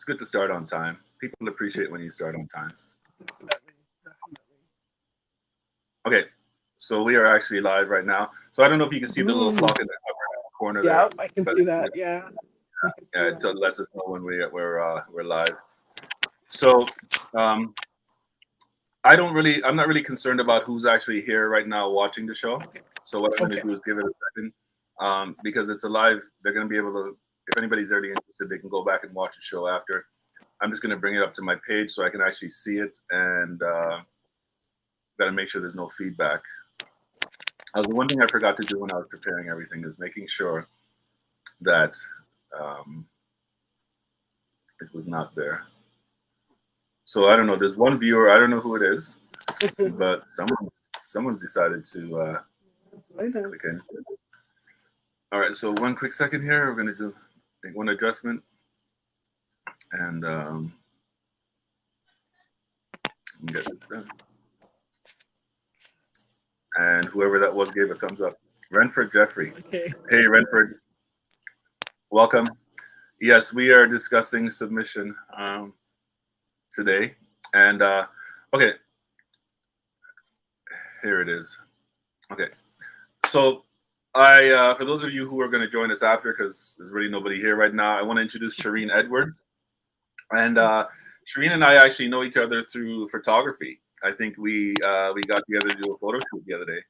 It's good to start on time. People appreciate when you start on time. Definitely, definitely. Okay, so we are actually live right now. So I don't know if you can see the little Mm, clock in the upper corner there, yeah, I can but see that. Yeah, I can see it that. lets us know when we're live. So um, I'm not really concerned about who's actually here right now watching the show. Okay, So what I'm going to okay, do is give it a second because it's a live. They're going to be able to, if anybody's really interested, they can go back and watch the show after. I'm just going to bring it up to my page so I can actually see it and got to make sure there's no feedback. The one thing I forgot to do when I was preparing everything is making sure that um, it was not there. So I don't know. There's one viewer. I don't know who it is, but someone's decided to join us. click in. All right. So one quick second here. We're going to do make one adjustment and get this done. And whoever that was gave a thumbs up. Renford Jeffrey. Okay. Hey, Renford. Welcome. Yes, we are discussing submission today. And okay, here it is. Okay. So for those of you who are going to join us after, because there's really nobody here right now, I want to introduce Sharean Edwards. And Sharean and I actually know each other through photography. I think we got together to do a photo shoot the other day.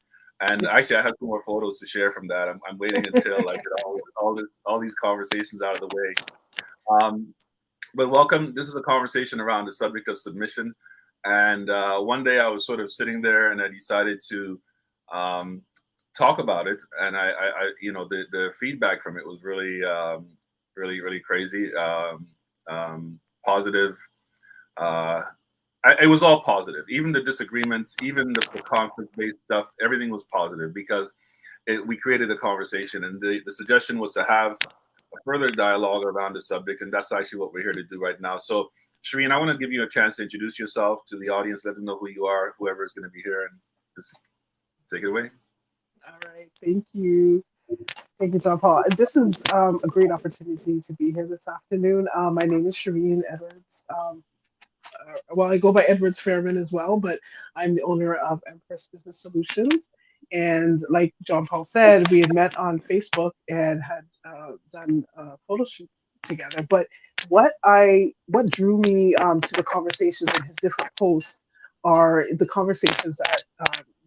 And actually, I have some more photos to share from that. I'm waiting until I get all these conversations out of the way. But welcome. This is a conversation around the subject of submission. And one day I was sort of sitting there, and I decided to talk about it. And the feedback from it was really, really crazy, positive. Uh, it was all positive. Even the disagreements, even the conflict-based stuff, everything was positive because we created a conversation. And the suggestion was to have a further dialogue around the subject, and that's actually what we're here to do right now. So, Sharean, I want to give you a chance to introduce yourself to the audience, let them know who you are, whoever is going to be here, and just take it away. All right. Thank you. Thank you, John Paul. This is a great opportunity to be here this afternoon. My name is Sharean Edwards. Well, I go by Edwards Fairman as well, but I'm the owner of Empress Business Solutions. And like John Paul said, we had met on Facebook and had done a photo shoot together. But what drew me to the conversations in his different posts are the conversations that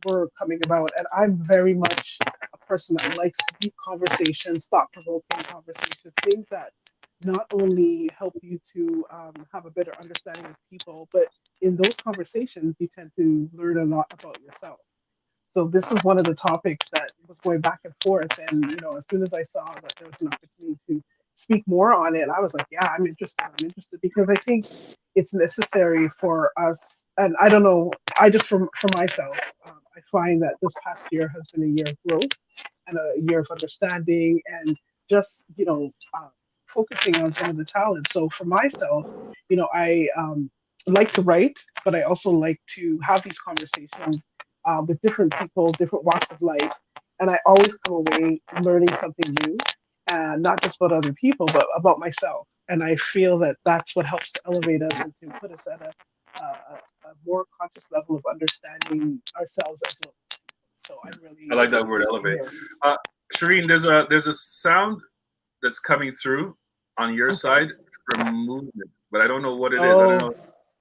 were coming about. And I'm very much a person that likes deep conversations, thought provoking conversations, things that not only help you to have a better understanding of people, but in those conversations, you tend to learn a lot about yourself. So this is one of the topics that was going back and forth, and as soon as I saw that there was an opportunity to speak more on it, I was like, yeah, I'm interested. I'm interested because I think it's necessary for us. And I don't know, I just for myself, I find that this past year has been a year of growth and a year of understanding and just focusing on some of the talents. So for myself, I like to write, but I also like to have these conversations with different people, different walks of life, and I always come away learning something new, not just about other people, but about myself. And I feel that that's what helps to elevate us and to put us at a more conscious level of understanding ourselves as well. So I'm I really like that word, happy to be elevate. here. Uh, Sharean, there's a sound that's coming through on your Okay. side from movement, but I don't know what it is. I don't Oh, know.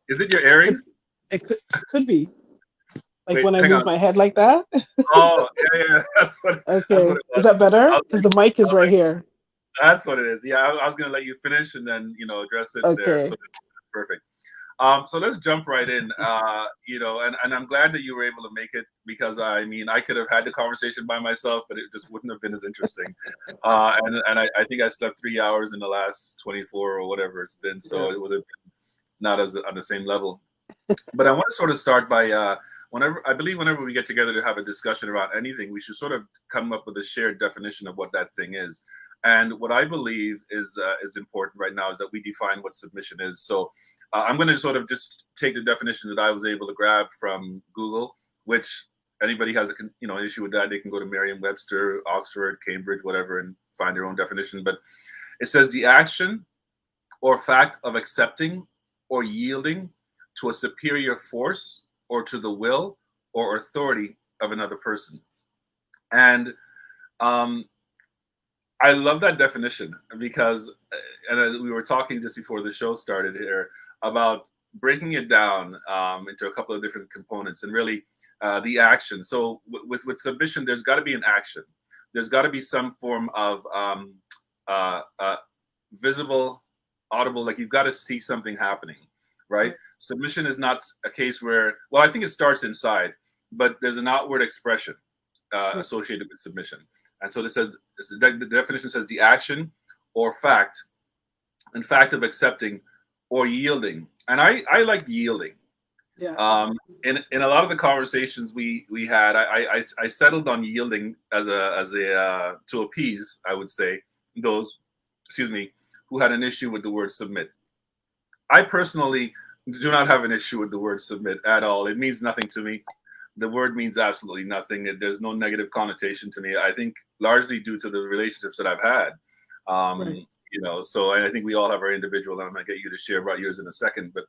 Is it your it could earrings? it could be like Wait, when I hang move on. my head like that. Oh, yeah, yeah. That's what Okay, it is was. that better? I was Because like, the mic I is was right like, here. that's what it is. Yeah, I was gonna let you finish and then address it there. So Okay. that's perfect. So let's jump right in. And I'm glad that you were able to make it because I mean I could have had the conversation by myself, but it just wouldn't have been as interesting. And I think I slept 3 hours in the last 24 or whatever it's been, so Yeah. it would have been not as on the same level. But I want to sort of start by whenever we get together to have a discussion around anything, we should sort of come up with a shared definition of what that thing is. And what I believe is important right now is that we define what submission is. So I'm going to sort of just take the definition that I was able to grab from Google, which anybody has an issue with that, they can go to Merriam-Webster, Oxford, Cambridge, whatever, and find their own definition. But it says the action or fact of accepting or yielding to a superior force or to the will or authority of another person. And um, I love that definition because, and we were talking just before the show started here about breaking it down into a couple of different components and really the action. So with submission, there's got to be an action. There's got to be some form of uh, uh, visible, audible, like you've got to see something happening, right? Submission is not a case where, well, I think it starts inside, but there's an outward expression associated with submission. And so this says the definition says the action or fact, in fact of accepting or yielding. And I like yielding. Yeah. In a lot of the conversations we had, I settled on yielding as a to appease, I would say, those, excuse me, who had an issue with the word submit. I personally do not have an issue with the word submit at all. It means nothing to me. The word means absolutely nothing. There's no negative connotation to me. I think largely due to the relationships that I've had. You know, so and I think we all have our individual, and I'm gonna get you to share about yours in a second. But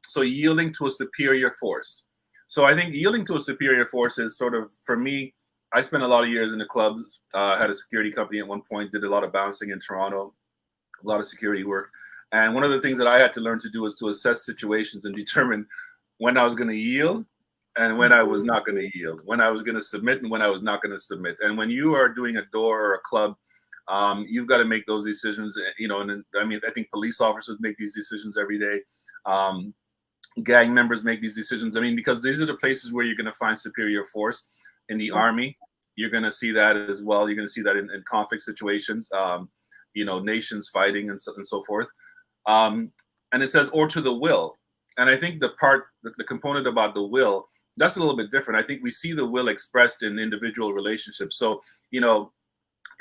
so yielding to a superior force. So I think yielding to a superior force is sort of, for me, I spent a lot of years in the clubs, had a security company at one point, did a lot of bouncing in Toronto, a lot of security work. And one of the things that I had to learn to do was to assess situations and determine when I was going to yield and when I was not going to yield, when I was going to submit and when I was not going to submit. And when you are doing a door or a club, you've got to make those decisions, you know, and I mean, I think police officers make these decisions every day. Gang members make these decisions. I mean, because these are the places where you're going to find superior force. In the army, you're going to see that as well. You're going to see that in conflict situations, you know, nations fighting and so forth. And it says, or to the will. And I think the component about the will, that's a little bit different. I think we see the will expressed in individual relationships. So, you know,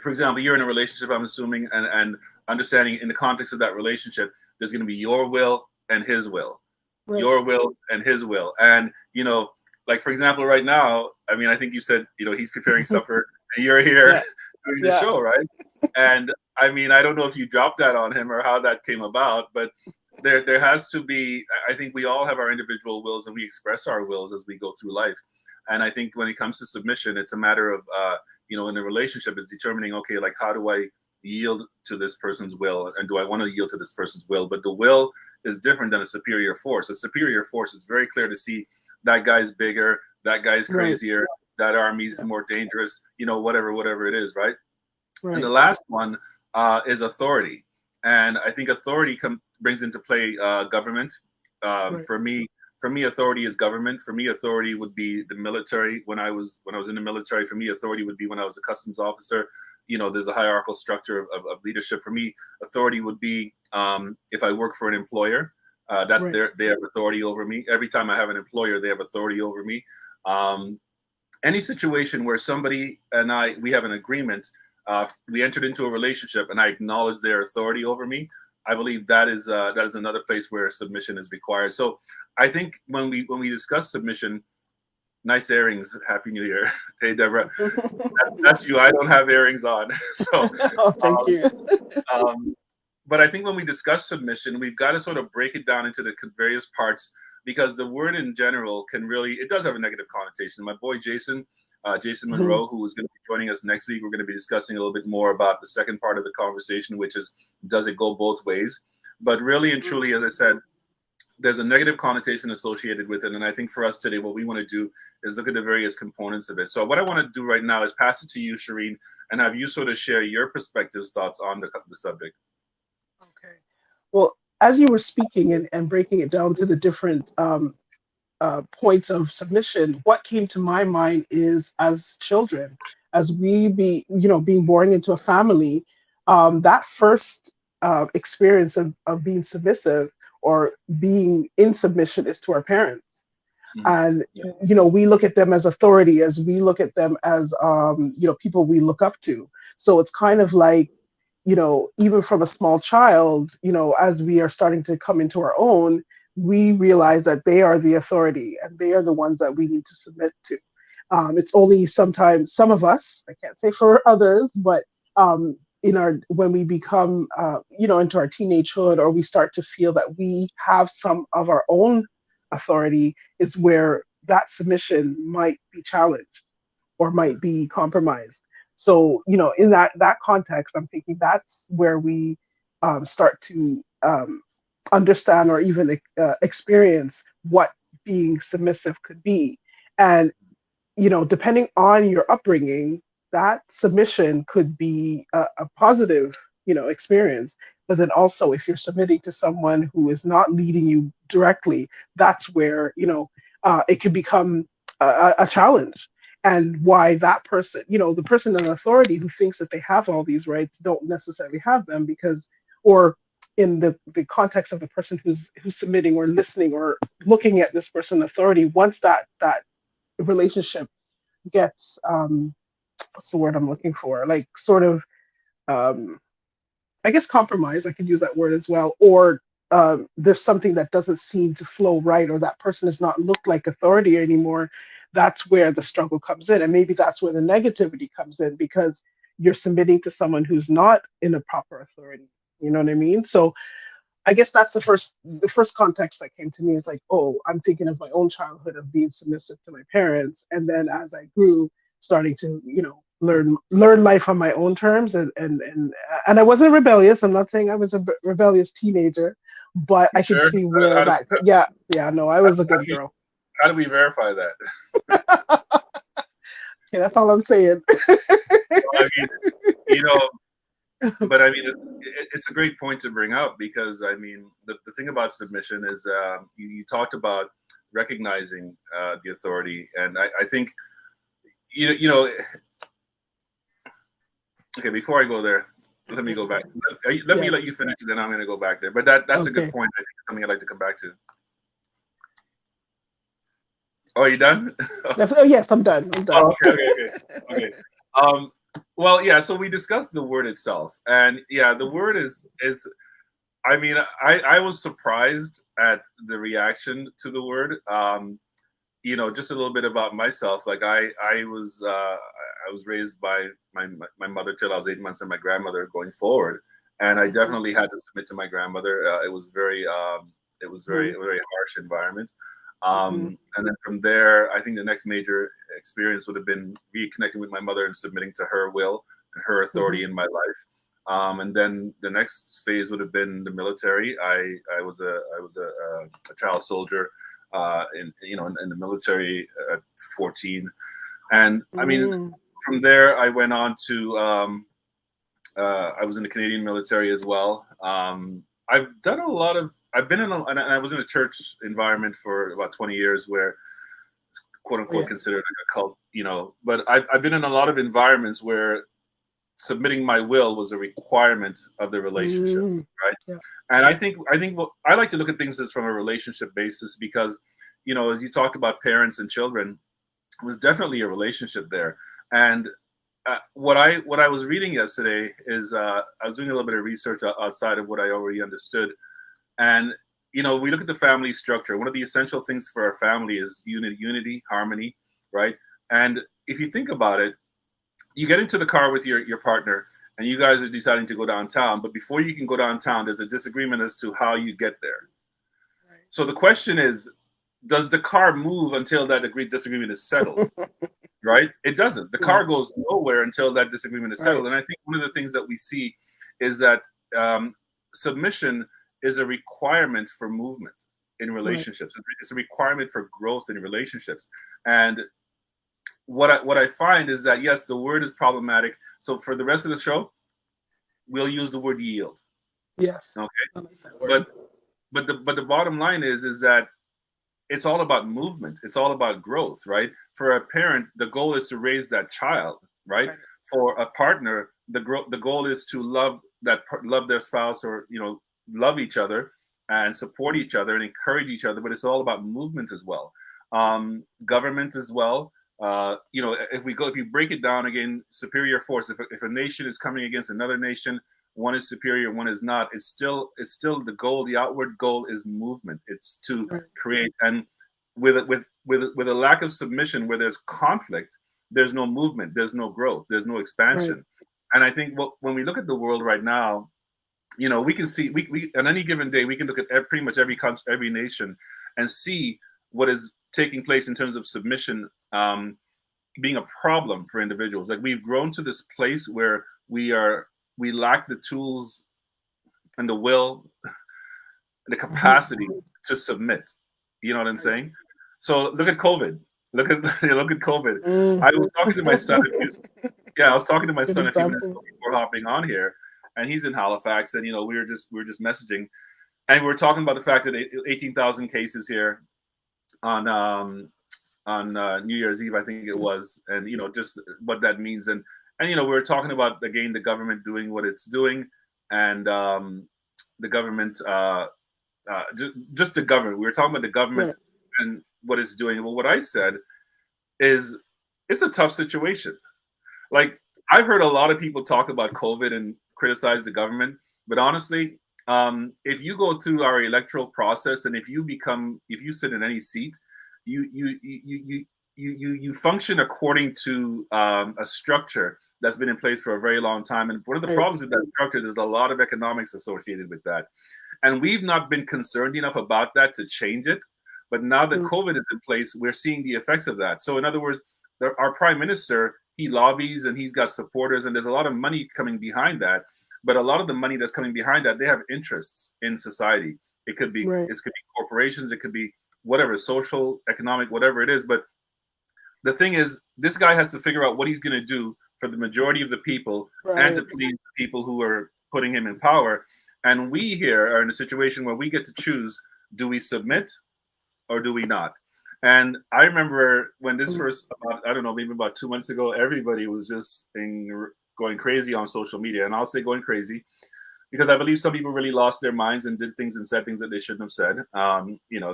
for example, you're in a relationship, I'm assuming, and understanding in the context of that relationship, there's going to be your will and his will, your will and his will. And, you know, like, for example, right now, I mean, I think you said, you know, he's preparing supper and you're here doing the show, right? And I mean, I don't know if you dropped that on him or how that came about, but there has to be, I think we all have our individual wills and we express our wills as we go through life. And I think when it comes to submission, it's a matter of, you know, in a relationship is determining, okay, like, how do I yield to this person's will? And do I want to yield to this person's will? But the will is different than a superior force. A superior force is very clear to see that guy's bigger, that guy's crazier, that army's more dangerous, you know, whatever it is, right? And the last one is authority. And I think authority brings into play government. For me, authority is government. For me, authority would be the military. When I was in the military, for me, authority would be when I was a customs officer. You know, there's a hierarchical structure of leadership. For me, authority would be if I work for an employer. They have authority over me. Every time I have an employer, they have authority over me. Any situation where somebody and we have an agreement, we entered into a relationship, and I acknowledge their authority over me, I believe that is another place where submission is required. So I think when we discuss submission, nice earrings, Happy New Year. Hey, Deborah, that's you. I don't have earrings on, so thank you. But I think when we discuss submission, we've got to sort of break it down into the various parts, because the word in general it does have a negative connotation. My boy Jason Monroe, who is going to be joining us next week, we're going to be discussing a little bit more about the second part of the conversation, which is, does it go both ways? But really and truly, as I said, there's a negative connotation associated with it. And I think for us today, what we want to do is look at the various components of it. So what I want to do right now is pass it to you, Sharean, and have you sort of share your perspectives, thoughts on the subject. Okay. Well, as you were speaking and breaking it down to the different points of submission, what came to my mind is, as children, as we being born into a family, that first experience of being submissive or being in submission is to our parents. And we look at them as authority, as we look at them as people we look up to. So it's kind of like, even from a small child, as we are starting to come into our own, we realize that they are the authority and they are the ones that we need to submit to. It's only sometimes some of us, I can't say for others, but in our when we become into our teenagehood, or we start to feel that we have some of our own authority, is where that submission might be challenged or might be compromised. So, in that context, I'm thinking that's where we start to understand or even experience what being submissive could be. And depending on your upbringing, that submission could be a positive, experience. But then also, if you're submitting to someone who is not leading you directly, that's where, it can become a challenge. And why that person, the person in authority who thinks that they have all these rights don't necessarily have them, because, or in the context of the person who's submitting or listening or looking at this person in authority, once that relationship gets what's the word I'm looking for, like sort of um I guess compromise, I could use that word as well, or there's something that doesn't seem to flow right, or that person does not look like authority anymore, that's where the struggle comes in. And maybe that's where the negativity comes in, because you're submitting to someone who's not in a proper authority. You know what I mean? So I guess that's the first context that came to me, is like, oh, I'm thinking of my own childhood of being submissive to my parents, and then as I grew, starting to learn life on my own terms, and I wasn't rebellious. I'm not saying I was a rebellious teenager, but You I could sure? see where that, yeah, no, I was a How good do we girl. how do we verify that? Okay, that's all I'm saying. Well, I mean, you know, but I mean, it's a great point to bring up, because I mean, the thing about submission is you talked about recognizing the authority, and I think you know. Okay, before I go there, let me go back. Let me Yeah. let you finish, and then I'm going to go back there. But that's a good Okay. point. I think it's something I'd like to come back to. Oh, are you done? Oh, yes, I'm done. I'm done. Oh, okay. Um, well, yeah. So we discussed the word itself, and yeah, the word is. I mean, I was surprised at the reaction to the word. Just a little bit about myself. Like I was raised by my mother till I was 8 months, and my grandmother going forward, and I Mhm, definitely had to submit to my grandmother. It was very mhm, a very harsh environment. mhm, And then from there, I think the next major experience would have been reconnecting with my mother and submitting to her will and her mhm, authority in my life. And then the next phase would have been the military. I was a child soldier in the military at 14, and I mean, mhm, from there I went on to I was in the Canadian military as well. I've been and I was in a church environment for about 20 years, where quote unquote yeah. considered like a cult, but I've been in a lot of environments where submitting my will was a requirement of the relationship, Mhm, right? yeah. And I think what I like to look at things as from a relationship basis, because as you talked about parents and children, it was definitely a relationship there. And what I was reading yesterday is I was doing a little bit of research outside of what I already understood, and we look at the family structure. One of the essential things for a family is unity, harmony, right? And if you think about it, you get into the car with your partner, and you guys are deciding to go downtown, but before you can go downtown, there's a disagreement as to how you get there. So the question is, does the car move until that disagreement is settled? Right. Right? It doesn't. The Yeah. car goes nowhere until that disagreement is Right. settled. And I think one of the things that we see is that submission is a requirement for movement in Right. relationships. It's a requirement for growth in relationships. And what I find is that, yes, the word is problematic. So for the rest of the show, we'll use the word yield. Yes. Okay, I like that but word. but the bottom line is that it's all about movement. It's all about growth, right? For a parent, the goal is to raise that child, right? Right. For a partner, the goal is to love their spouse, or love each other and support each other and encourage each other. But it's all about movement as well. Government as well. If you break it down again, superior force. If a nation is coming against another nation, one is superior, one is not. It's still the goal. The outward goal is movement. It's to Right. create. And with a lack of submission, where there's conflict, there's no movement, there's no growth, there's no Right. expansion. And I think when we look at the world right now, we can see we on any given day we can look at pretty much every country, every nation, and see what is taking place in terms of submission being a problem for individuals. Like we've grown to this place where we lack the tools and the will, the capacity to submit. You know what I'm saying? So look at COVID. Look at look at COVID. I was talking to my son. I was talking to my Good son a few minutes example. ago before hopping on here, and he's in Halifax, and we were just messaging, and we were talking about the fact that 18,000 cases here on New Year's Eve, I think it was, and just what that means, and we were talking about again the government doing what it's doing, and the government, just the government. We were talking about the government Right. and what it's doing. Well, what I said is it's a tough situation. Like I've heard a lot of people talk about COVID and criticize the government, but honestly, if you go through our electoral process and if you sit in any seat, you function according to a structure that's been in place for a very long time. And one of the Right. problems with that structure, there's a lot of economics associated with that, and we've not been concerned enough about that to change it. But now that Mm. COVID is in place, we're seeing the effects of that. So in other words, our prime minister, he lobbies and he's got supporters, and there's a lot of money coming behind that. But a lot of the money that's coming behind that, they have interests in society. Right. It could be corporations, it could be whatever, social, economic, whatever it is. But the thing is, this guy has to figure out what he's going to do for the majority of the people and to Right. please the people who are putting him in power. And we here are in a situation where we get to choose: do we submit or do we not? And I remember when this Mm. first, I don't know, maybe about 2 months ago, everybody was just going crazy on social media. And I'll say going crazy because I believe some people really lost their minds and did things and said things that they shouldn't have said.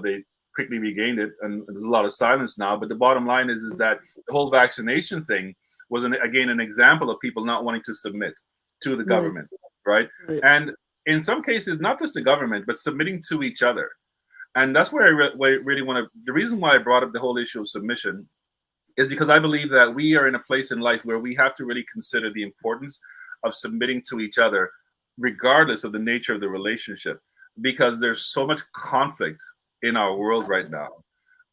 They quickly regained it, and there's a lot of silence now. But the bottom line is that the whole vaccination thing was, again, an example of people not wanting to submit to the Right. government, right? Right. And in some cases, not just the government, but submitting to each other. And that's where really want to. The reason why I brought up the whole issue of submission is because I believe that we are in a place in life where we have to really consider the importance of submitting to each other, regardless of the nature of the relationship, because there's so much conflict in our world right now.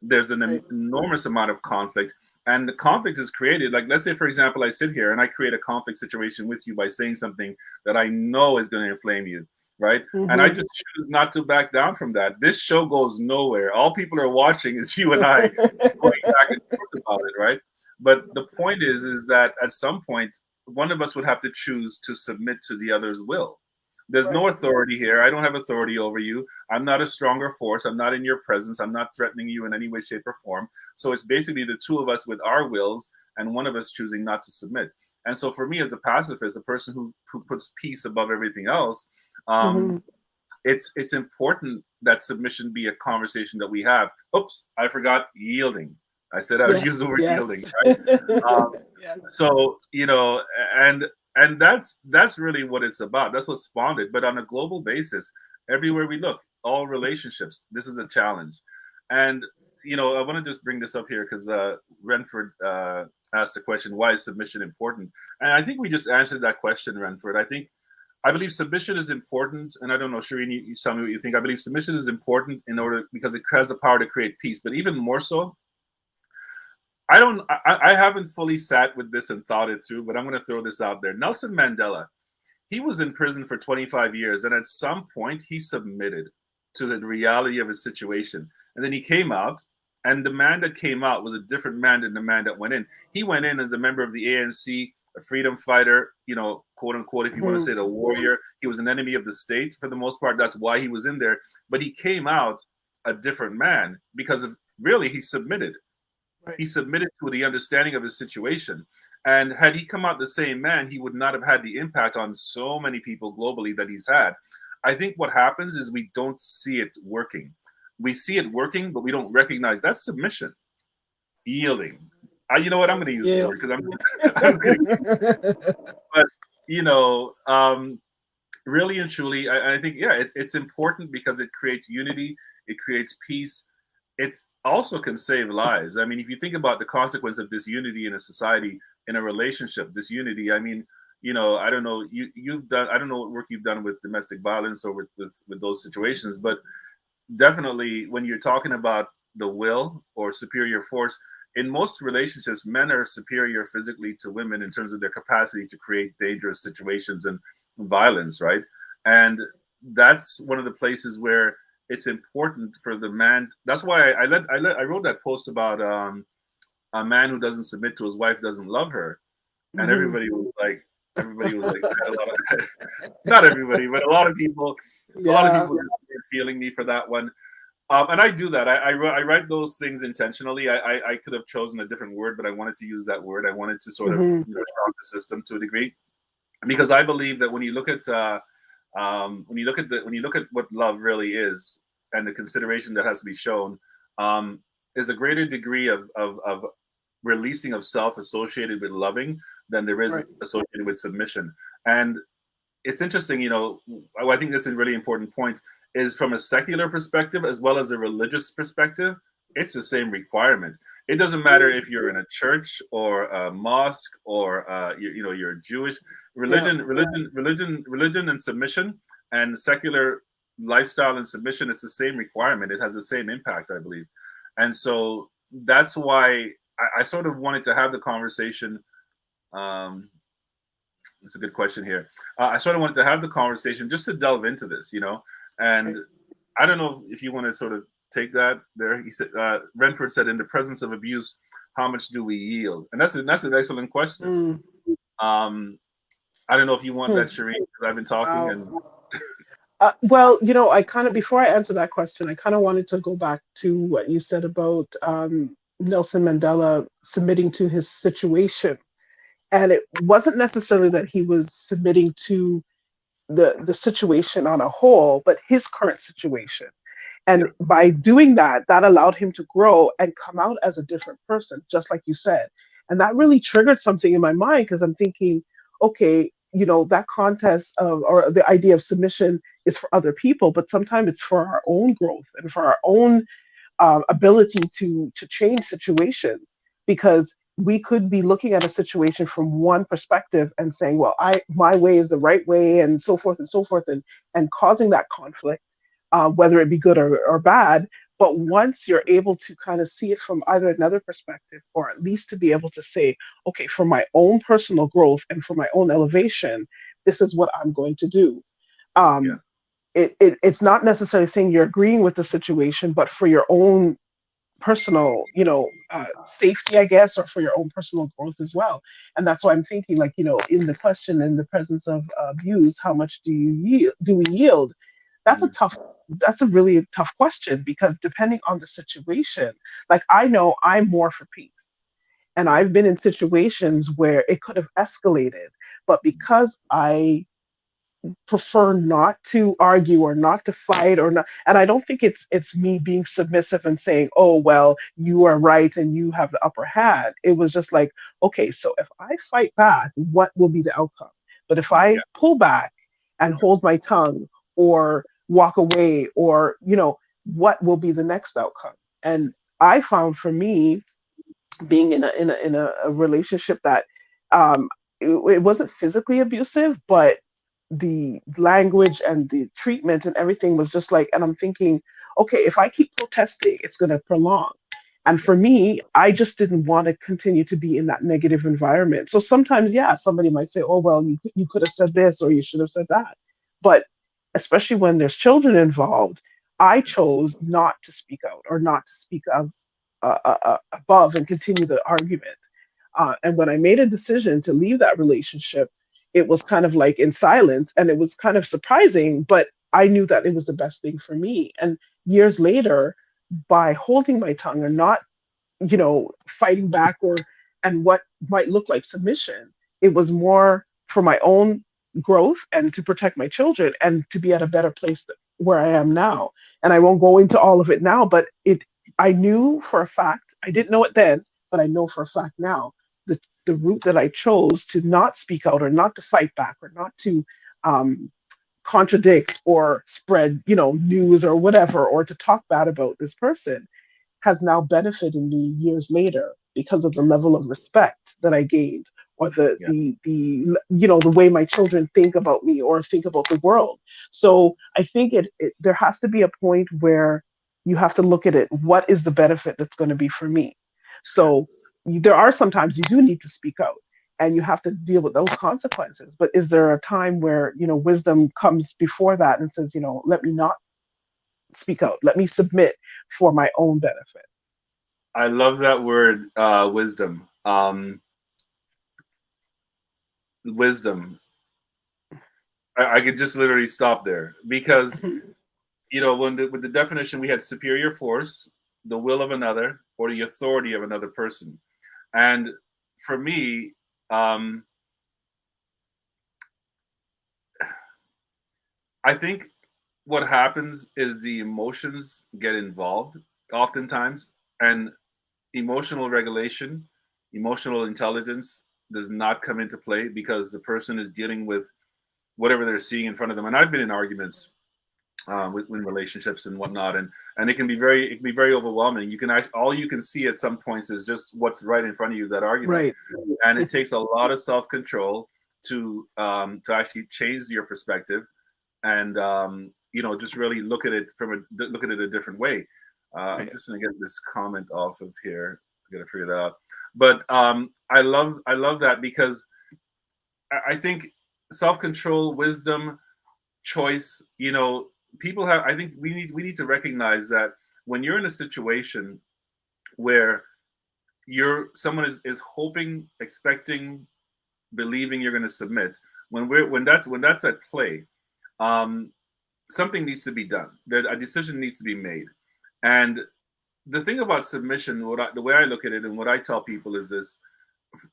There's an Right. enormous amount of conflict, and the conflict is created. Like, let's say, for example, I sit here and I create a conflict situation with you by saying something that I know is going to inflame you, right? And I Mm-hmm. just choose not to back down from that. This show goes nowhere. All people are watching is you and I going back and forth about it, right? But the point is that at some point, one of us would have to choose to submit to the other's will. There's Right. no authority here. I don't have authority over you. I'm not a stronger force. I'm not in your presence. I'm not threatening you in any way, shape, or form. So it's basically the two of us with our wills and one of us choosing not to submit. And so for me as a pacifist, a person who puts peace above everything else, um, Mm-hmm. it's important that submission be a conversation that we have. Oops, I forgot yielding. I said I would Yes. use the word Yes. yielding, right? Um, Yes. so and that's really what it's about. That's what spawned it. But on a global basis, everywhere we look, all relationships, this is a challenge. And I want to just bring this up here because Renford asked the question, why is submission important? And I think we just answered that question, Renford. I believe submission is important, and I don't know, Shireen, you tell me what you think. I believe submission is important because it has the power to create peace. But even more so, I haven't fully sat with this and thought it through, but I'm going to throw this out there. Nelson Mandela, he was in prison for 25 years, and at some point he submitted to the reality of his situation. And then he came out, and the man that came out was a different man than the man that went in. He went in as a member of the ANC, a freedom fighter, quote unquote, if you want to say the warrior. He was an enemy of the state for the most part. That's why he was in there. But he came out a different man because of really he submitted. Right. He submitted to the understanding of his situation. And had he come out the same man, he would not have had the impact on so many people globally that he's had. I think what happens is we don't see it working. We see it working, but we don't recognize that's submission, yielding. You know what? I'm going to use the Yeah. word because I'm just kidding. But, really and truly, I think, it's important because it creates unity, it creates peace. It also can save lives. I mean, if you think about the consequence of disunity in a society, in a relationship, disunity, I mean, I don't know, you've done, I don't know what work you've done with domestic violence or with those situations, but definitely when you're talking about the will or superior force, in most relationships, men are superior physically to women in terms of their capacity to create dangerous situations and violence, right? And that's one of the places where it's important for the man. That's why I wrote that post about a man who doesn't submit to his wife doesn't love her, and Hmm. everybody was like, had a lot of, not everybody, but a lot of Yeah. people were feeling me for that one. And I do that. I write those things intentionally. I could have chosen a different word, but I wanted to use that word. I wanted to sort of Hmm. shock the system to a degree, because I believe that when you look at when you look at what love really is and the consideration that has to be shown, is a greater degree of releasing of self associated with loving than there is Right. associated with submission. And it's interesting, I think that's a really important point, is from a secular perspective as well as a religious perspective, it's the same requirement. It doesn't matter if you're in a church or a mosque or you're Jewish. Yeah. Religion and submission and secular lifestyle and submission, it's the same requirement. It has the same impact, I believe. And so that's why I sort of wanted to have the conversation. um, it's a good question here. I sort of wanted to have the conversation just to delve into this, and Right. I don't know if you want to sort of take that there. He said, Renford said, in the presence of abuse, how much do we yield? And that's an excellent question. Mm. Um, I don't know if you want Hmm. that, Shireen, because I've been talking Wow. and Well, I kind of, before I answer that question, I kind of wanted to go back to what you said about Nelson Mandela submitting to his situation. And it wasn't necessarily that he was submitting to the situation on a whole, but his current situation. yeah, And by doing that, that allowed him to grow and come out as a different person, just like you said. And that really triggered something in my mind because I'm thinking, okay, that contest of, or the idea of submission is for other people, but sometimes it's for our own growth and for our own ability to change situations, because we could be looking at a situation from one perspective and saying, well, I my way is the right way, and so forth and so forth, and causing that conflict, whether it be good or bad. But once you're able to kind of see it from either another perspective, or at least to be able to say, okay, for my own personal growth and for my own elevation, this is what I'm going to do. yeah, um, it's not necessarily saying you're agreeing with the situation, but for your own personal, safety, I guess, or for your own personal growth as well. And that's why I'm thinking, like, in the question, in the presence of abuse, how much do we yield? That's a mhm, tough, that's a really tough question, because depending on the situation, like, I know I'm more for peace. And yeah, I've been in situations where it could have escalated, but because I prefer not to argue or not to fight or not, and I don't think it's me being submissive and saying, oh well, you are right and you have the upper hand. It was just like, okay, so if I fight back, what will be the outcome? But if I yeah, pull back and yeah, hold my tongue or walk away, or what will be the next outcome? And I found, for me, being in a relationship that, it wasn't physically abusive, but the language and the treatment and everything was just like, and I'm thinking, okay, if I keep protesting, it's going to prolong. And yeah, for me, I just didn't want to continue to be in that negative environment. So sometimes, yeah, somebody might say, oh well, you could have said this or you should have said that. But especially when there's children involved, I chose not to speak out, or not to speak of, above, and continue the argument. And when I made a decision to leave that relationship, it was kind of like in silence, and it was kind of surprising, but I knew that it was the best thing for me. And years later, by holding my tongue and not, fighting back, or and what might look like submission, it was more for my own growth and to protect my children and to be at a better place where I am now. And I won't go into all of it now, but I knew for a fact, I didn't know it then, but I know for a fact now, the route that I chose to not speak out, or not to fight back, or not to um, contradict or spread, news or whatever, or to talk bad about this person, has now benefited me years later, because of the level of respect that I gained, or the Yeah. the the way my children think about me or think about the world. So I think there has to be a point where you have to look at it. What is the benefit that's going to be for me? Okay. So there are sometimes you do need to speak out and you have to deal with those consequences. But is there a time where, wisdom comes before that and says, let me not speak out, let me submit for my own benefit? I love that word, wisdom. Wisdom. I could just literally stop there because Mhm. with the definition we had superior force, the will of another, or the authority of another person, and for me, um, I think what happens is the emotions get involved oftentimes, and emotional regulation, emotional intelligence does not come into play because the person is dealing with whatever they're seeing in front of them. And I've been in arguments with relationships and whatnot, and it can be very overwhelming. All you can see at some points is just what's right in front of you, that argument, Right. and it takes a lot of self control to actually change your perspective and just really look at it a different way. I'm Right. just gonna get this comment off of here. I gotta figure that out. But I love that because I think self control, wisdom, choice. People have. I think we need to recognize that when you're in a situation where someone is hoping, expecting, believing you're going to submit, when that's at play, um, something needs to be done. A decision needs to be made. And the thing about submission, the way I look at it, and what I tell people is this: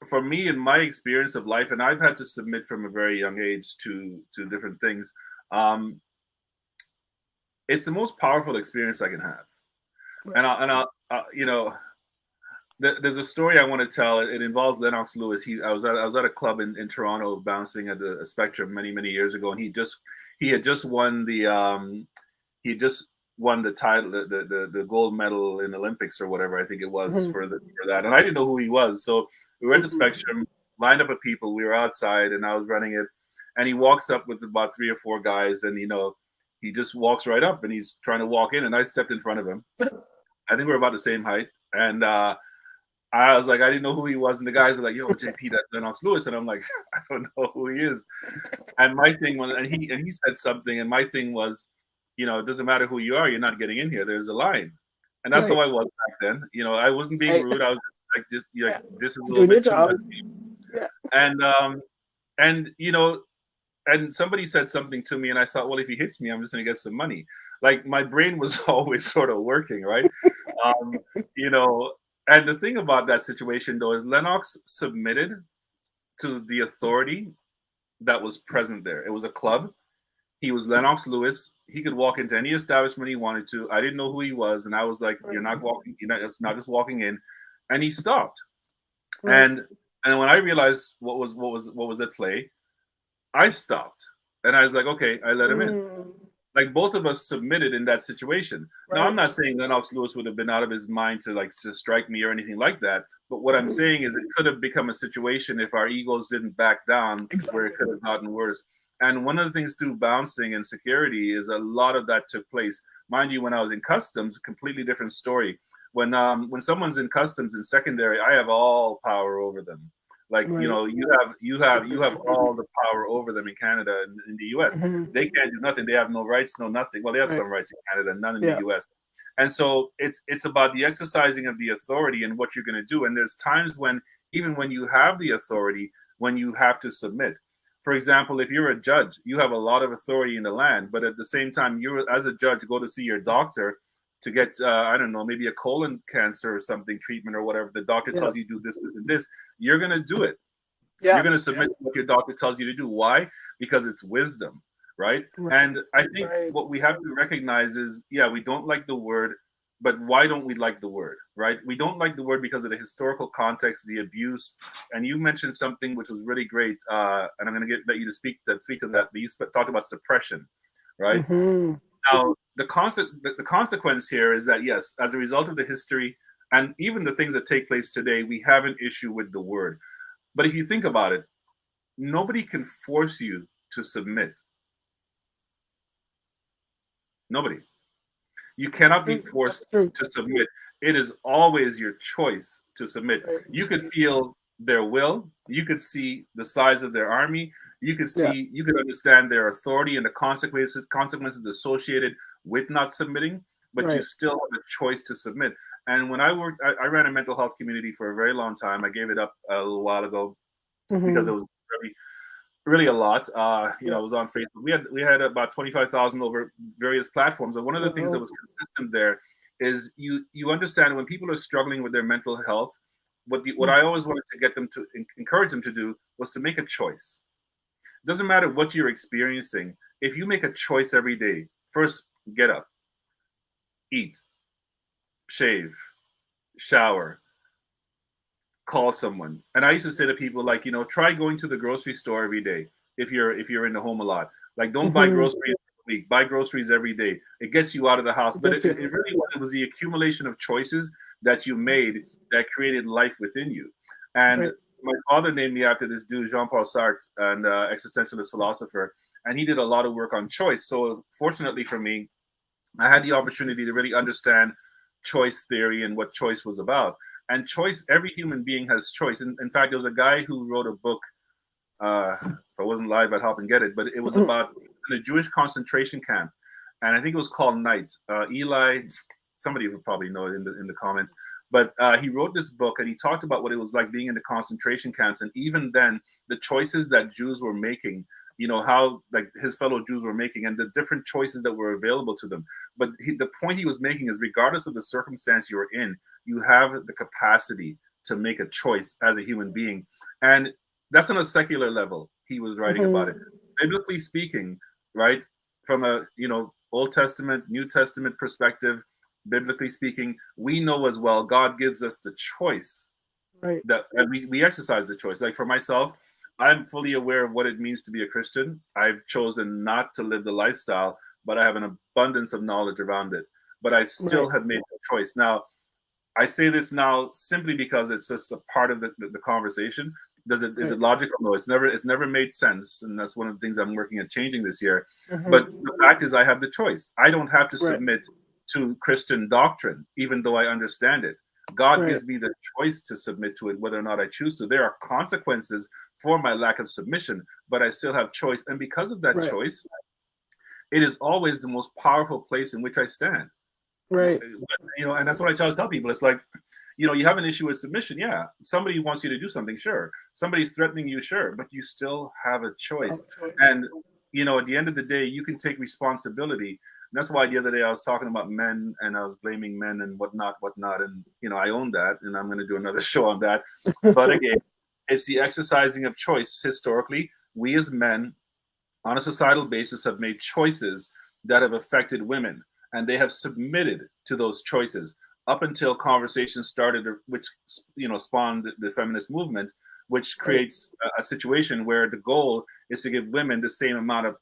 for me, in my experience of life, and I've had to submit from a very young age to different things. Um, it's the most powerful experience I can have. And Right. there's a story I want to tell. It involves Lennox Lewis. I was at a club in Toronto bouncing at a Spectrum many years ago, and he had just won the title, the gold medal in Olympics or whatever I think it was Mhm. for that. And I didn't know who he was, so we were at the Mhm. Spectrum, lined up with people. We were outside, and I was running it, and he walks up with about three or four guys, and he just walks right up, and he's trying to walk in, and I stepped in front of him. I think we're about the same height, and I was like, I didn't know who he was, and the guys are like, "Yo, JP, that's Lennox Lewis," and I'm like, I don't know who he is. And my thing was, and he said something, and my thing was, it doesn't matter who you are, you're not getting in here. There's a line, and that's how Right. I was back then. I wasn't being Right. rude. I was like, just like Yeah. this is a little Doing your bit too much, job. Yeah. and and you know, and somebody said something to me, and I thought, well, if he hits me, I'm just gonna get some money. Like my brain was always sort of working, right? Um, you know, and the thing about that situation though is Lennox submitted to the authority that was present there. It was a club. He was Lennox Lewis. He could walk into any establishment he wanted to. I didn't know who he was, and I was like, "You're Right. not walking. It's not just walking in." And he stopped. Right. And when I realized what was at play, I stopped, and I was like, "Okay," I let him in. Mm. Like both of us submitted in that situation. Now, I'm Right. not saying Lennox Lewis would have been out of his mind to strike me or anything like that. But what I'm Mhm. saying is, it could have become a situation if our egos didn't back down, where it Exactly. could have gotten worse. And one of the things through bouncing and security is a lot of that took place. Mind you, when I was in customs, a completely different story. When someone's in customs in secondary, I have all power over them. Like Right. you have all the power over them in Canada and in the US. Mhm. They can't do nothing. They have no rights, no nothing. Well, they have Right. some rights in Canada, none in the Yeah. US. And so it's about the exercising of the authority and what you're going to do. And there's times when, even when you have the authority, when you have to submit. For example, if you're a judge, you have a lot of authority in the land, but at the same time, you as a judge go to see your doctor to get I don't know, maybe a colon cancer or something treatment or whatever. The doctor Yeah. tells you do this and this. You're going to do it. You're Yeah. going to submit to what your doctor tells you to do. Why? Because it's wisdom, right? Right. And I think Right. what we have to recognize is, yeah, we don't like the word, but why don't we like the word, right? We don't like the word because of the historical context, the abuse. And you mentioned something which was really great, and I'm going to let you to speak to that. But you talked about suppression, right? Mhm. Now, the consequence here is that, yes, as a result of the history and even the things that take place today, we have an issue with the word. But if you think about it, nobody can force you to submit. Nobody. You cannot be True. That's forced true. to submit. It is always your choice to submit. Right. You could feel their will. You could see the size of their army. Yeah. You could understand their authority and the consequences associated with not submitting, but you Right. still have a choice to submit. And when I ran a mental health community for a very long time. I gave it up a little while ago because Hmm. it was really a lot. Yeah. It was on Facebook. We had about 25,000 over various platforms. And one of the things that Wow. was consistent there is you understand when people are struggling with their mental health. What I always wanted to get them to encourage them to do was to make a choice. It doesn't matter what you're experiencing. If you make a choice every day, first get up, eat, shave, shower, call someone. And I used to say to people like, try going to the grocery store every day if you're in the home a lot. Like don't buy Hmm. groceries every week, buy groceries every day. It gets you out of the house. But Get it, it you. it really was the accumulation of choices that you made that created life within you. And Right. my father named me after this dude, Jean-Paul Sartre, an existentialist philosopher, and he did a lot of work on choice. So fortunately for me, I had the opportunity to really understand choice theory and what choice was about. And choice, every human being has choice. In fact, there was a guy who wrote a book. If I wasn't live, I'd hop and get it. But it was about in a Jewish concentration camp, and I think it was called Night. Eli, somebody would probably know it in the comments. But he wrote this book, and he talked about what it was like being in the concentration camps, and even then, the choices that Jews were making. How like his fellow Jews were making, and the different choices that were available to them. But the point he was making is, regardless of the circumstance you're in, you have the capacity to make a choice as a human being, and that's on a secular level. He was writing about Hmm. it. Biblically speaking, right, from a Old Testament, New Testament perspective, biblically speaking, we know as well God gives us the choice Right. that we exercise the choice. Like for myself, I'm fully aware of what it means to be a Christian. I've chosen not to live the lifestyle, but I have an abundance of knowledge around it. But I Right. still have made the choice. Now, I say this now simply because it's just a part of the conversation. Is Right. it logical? No, it's never made sense, and that's one of the things I'm working at changing this year. But Hmm. the fact is, I have the choice. I don't have to Right. submit to Christian doctrine, even though I understand it. God Right. gives me the choice to submit to it, whether or not I choose to. There are consequences for my lack of submission, but I still have choice, and because of that Right. choice, it is always the most powerful place in which I stand. Right. And that's what I try to tell people. It's like, you have an issue with submission. Yeah. Somebody wants you to do something. Sure. Somebody's threatening you. Sure. But you still have a Still have choice. a choice. And, at the end of the day, you can take responsibility. And that's why the other day I was talking about men and I was blaming men and whatnot. And, I own that. And I'm going to do another show on that. But again, it's the exercising of choice. Historically, we as men on a societal basis have made choices that have affected women, and they have submitted to those choices up until conversations started, which spawned the feminist movement, which Right. creates a situation where the goal is to give women the same amount of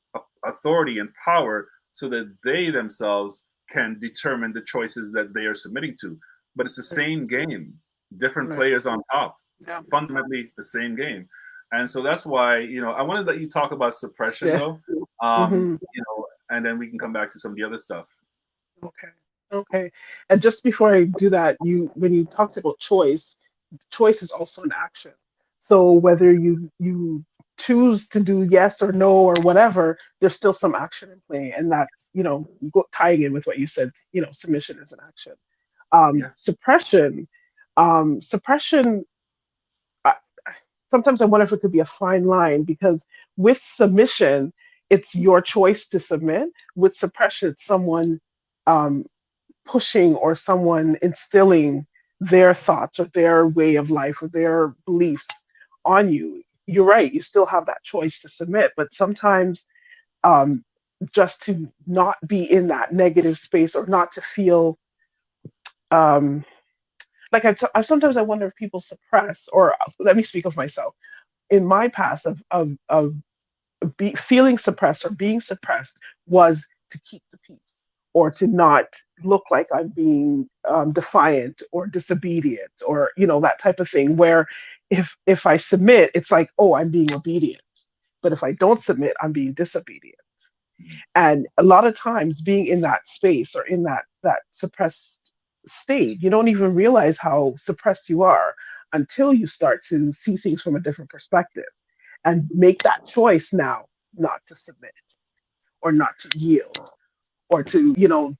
authority and power so that they themselves can determine the choices that they are submitting to. But it's the Right. same game, different Right. players on top, Yeah. fundamentally the same game. And so that's why, I wanted to let you talk about suppression Yeah. though. Hmm. And then we can come back to some of the other stuff. Okay. Okay. And just before I do that, when you talked about choice, choice is also an action. So whether you choose to do yes or no or whatever, there's still some action in play, and that's tying in with what you said. Submission is an action. Yeah. Suppression. I, Sometimes I wonder if it could be a fine line because with submission, it's your choice to submit. With suppression, it's someone um, pushing or someone instilling their thoughts or their way of life or their beliefs on you. You're right, you still have that choice to submit, but sometimes um, just to not be in that negative space or not to feel um, like sometimes I wonder if people suppress, or let me speak of myself. In my past of feeling suppressed or being suppressed was to keep the peace or to not look like I'm being defiant or disobedient or that type of thing. Where if I submit, it's like, oh, I'm being obedient. But if I don't submit, I'm being disobedient. And a lot of times being in that space or in that suppressed state, you don't even realize how suppressed you are until you start to see things from a different perspective and make that choice now not to submit or not to yield or to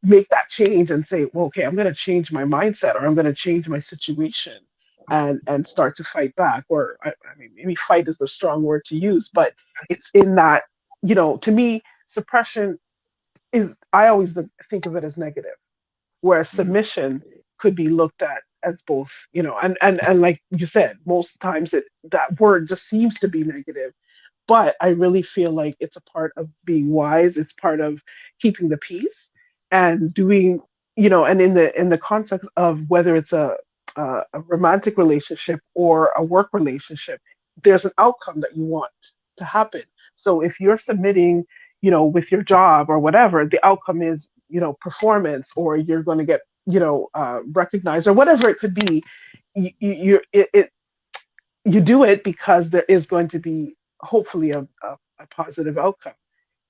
make that change and say, well, okay, I'm going to change my mindset or I'm going to change my situation and start to fight back. Or I mean, maybe fight is the strong word to use, but it's in that, to me, suppression is, I always think of it as negative, whereas Mm. submission could be looked at as both, and like you said, most times that word just seems to be negative, but I really feel like it's a part of being wise. It's part of keeping the peace and doing, and in the context of whether it's a romantic relationship or a work relationship, there's an outcome that you want to happen. So if you're submitting, with your job or whatever, the outcome is, performance, or you're going to get, recognized or whatever it could be. You do it because there is going to be hopefully a positive outcome.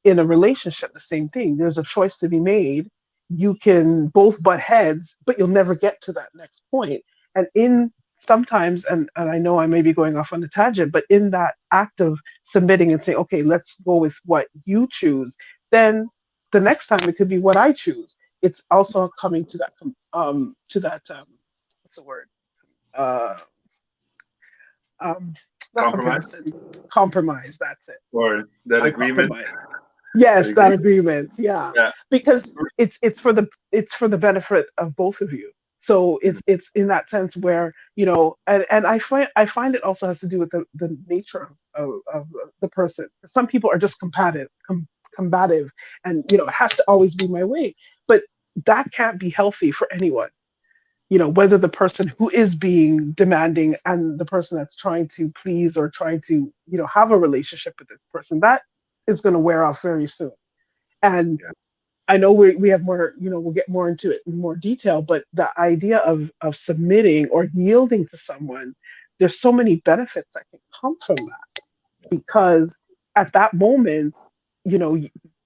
In a relationship, the same thing. There's a choice to be made. You can both butt heads, but you'll never get to that next point. And in sometimes, and I know I may be going off on a tangent, but in that act of submitting and saying, okay, let's go with what you choose, then the next time it could be what I choose. It's also coming to that what's the word? Uh, um, not Compromise comparison, compromise. That's it. or that On agreement. compromise. That Yes, that agreement. agreement. Yeah, Yeah. because it's for the benefit of both of you. So Mm. it's in that sense where, and I find it also has to do with the nature of the person. Some people are just combative, and it has to always be my way, but that can't be healthy for anyone. Whether the person who is being demanding and the person that's trying to please or trying to, have a relationship with this person, that is going to wear off very soon. And Yeah. I know we have more, we'll get more into it in more detail, but the idea of submitting or yielding to someone, there's so many benefits that can come from that, because at that moment, you know,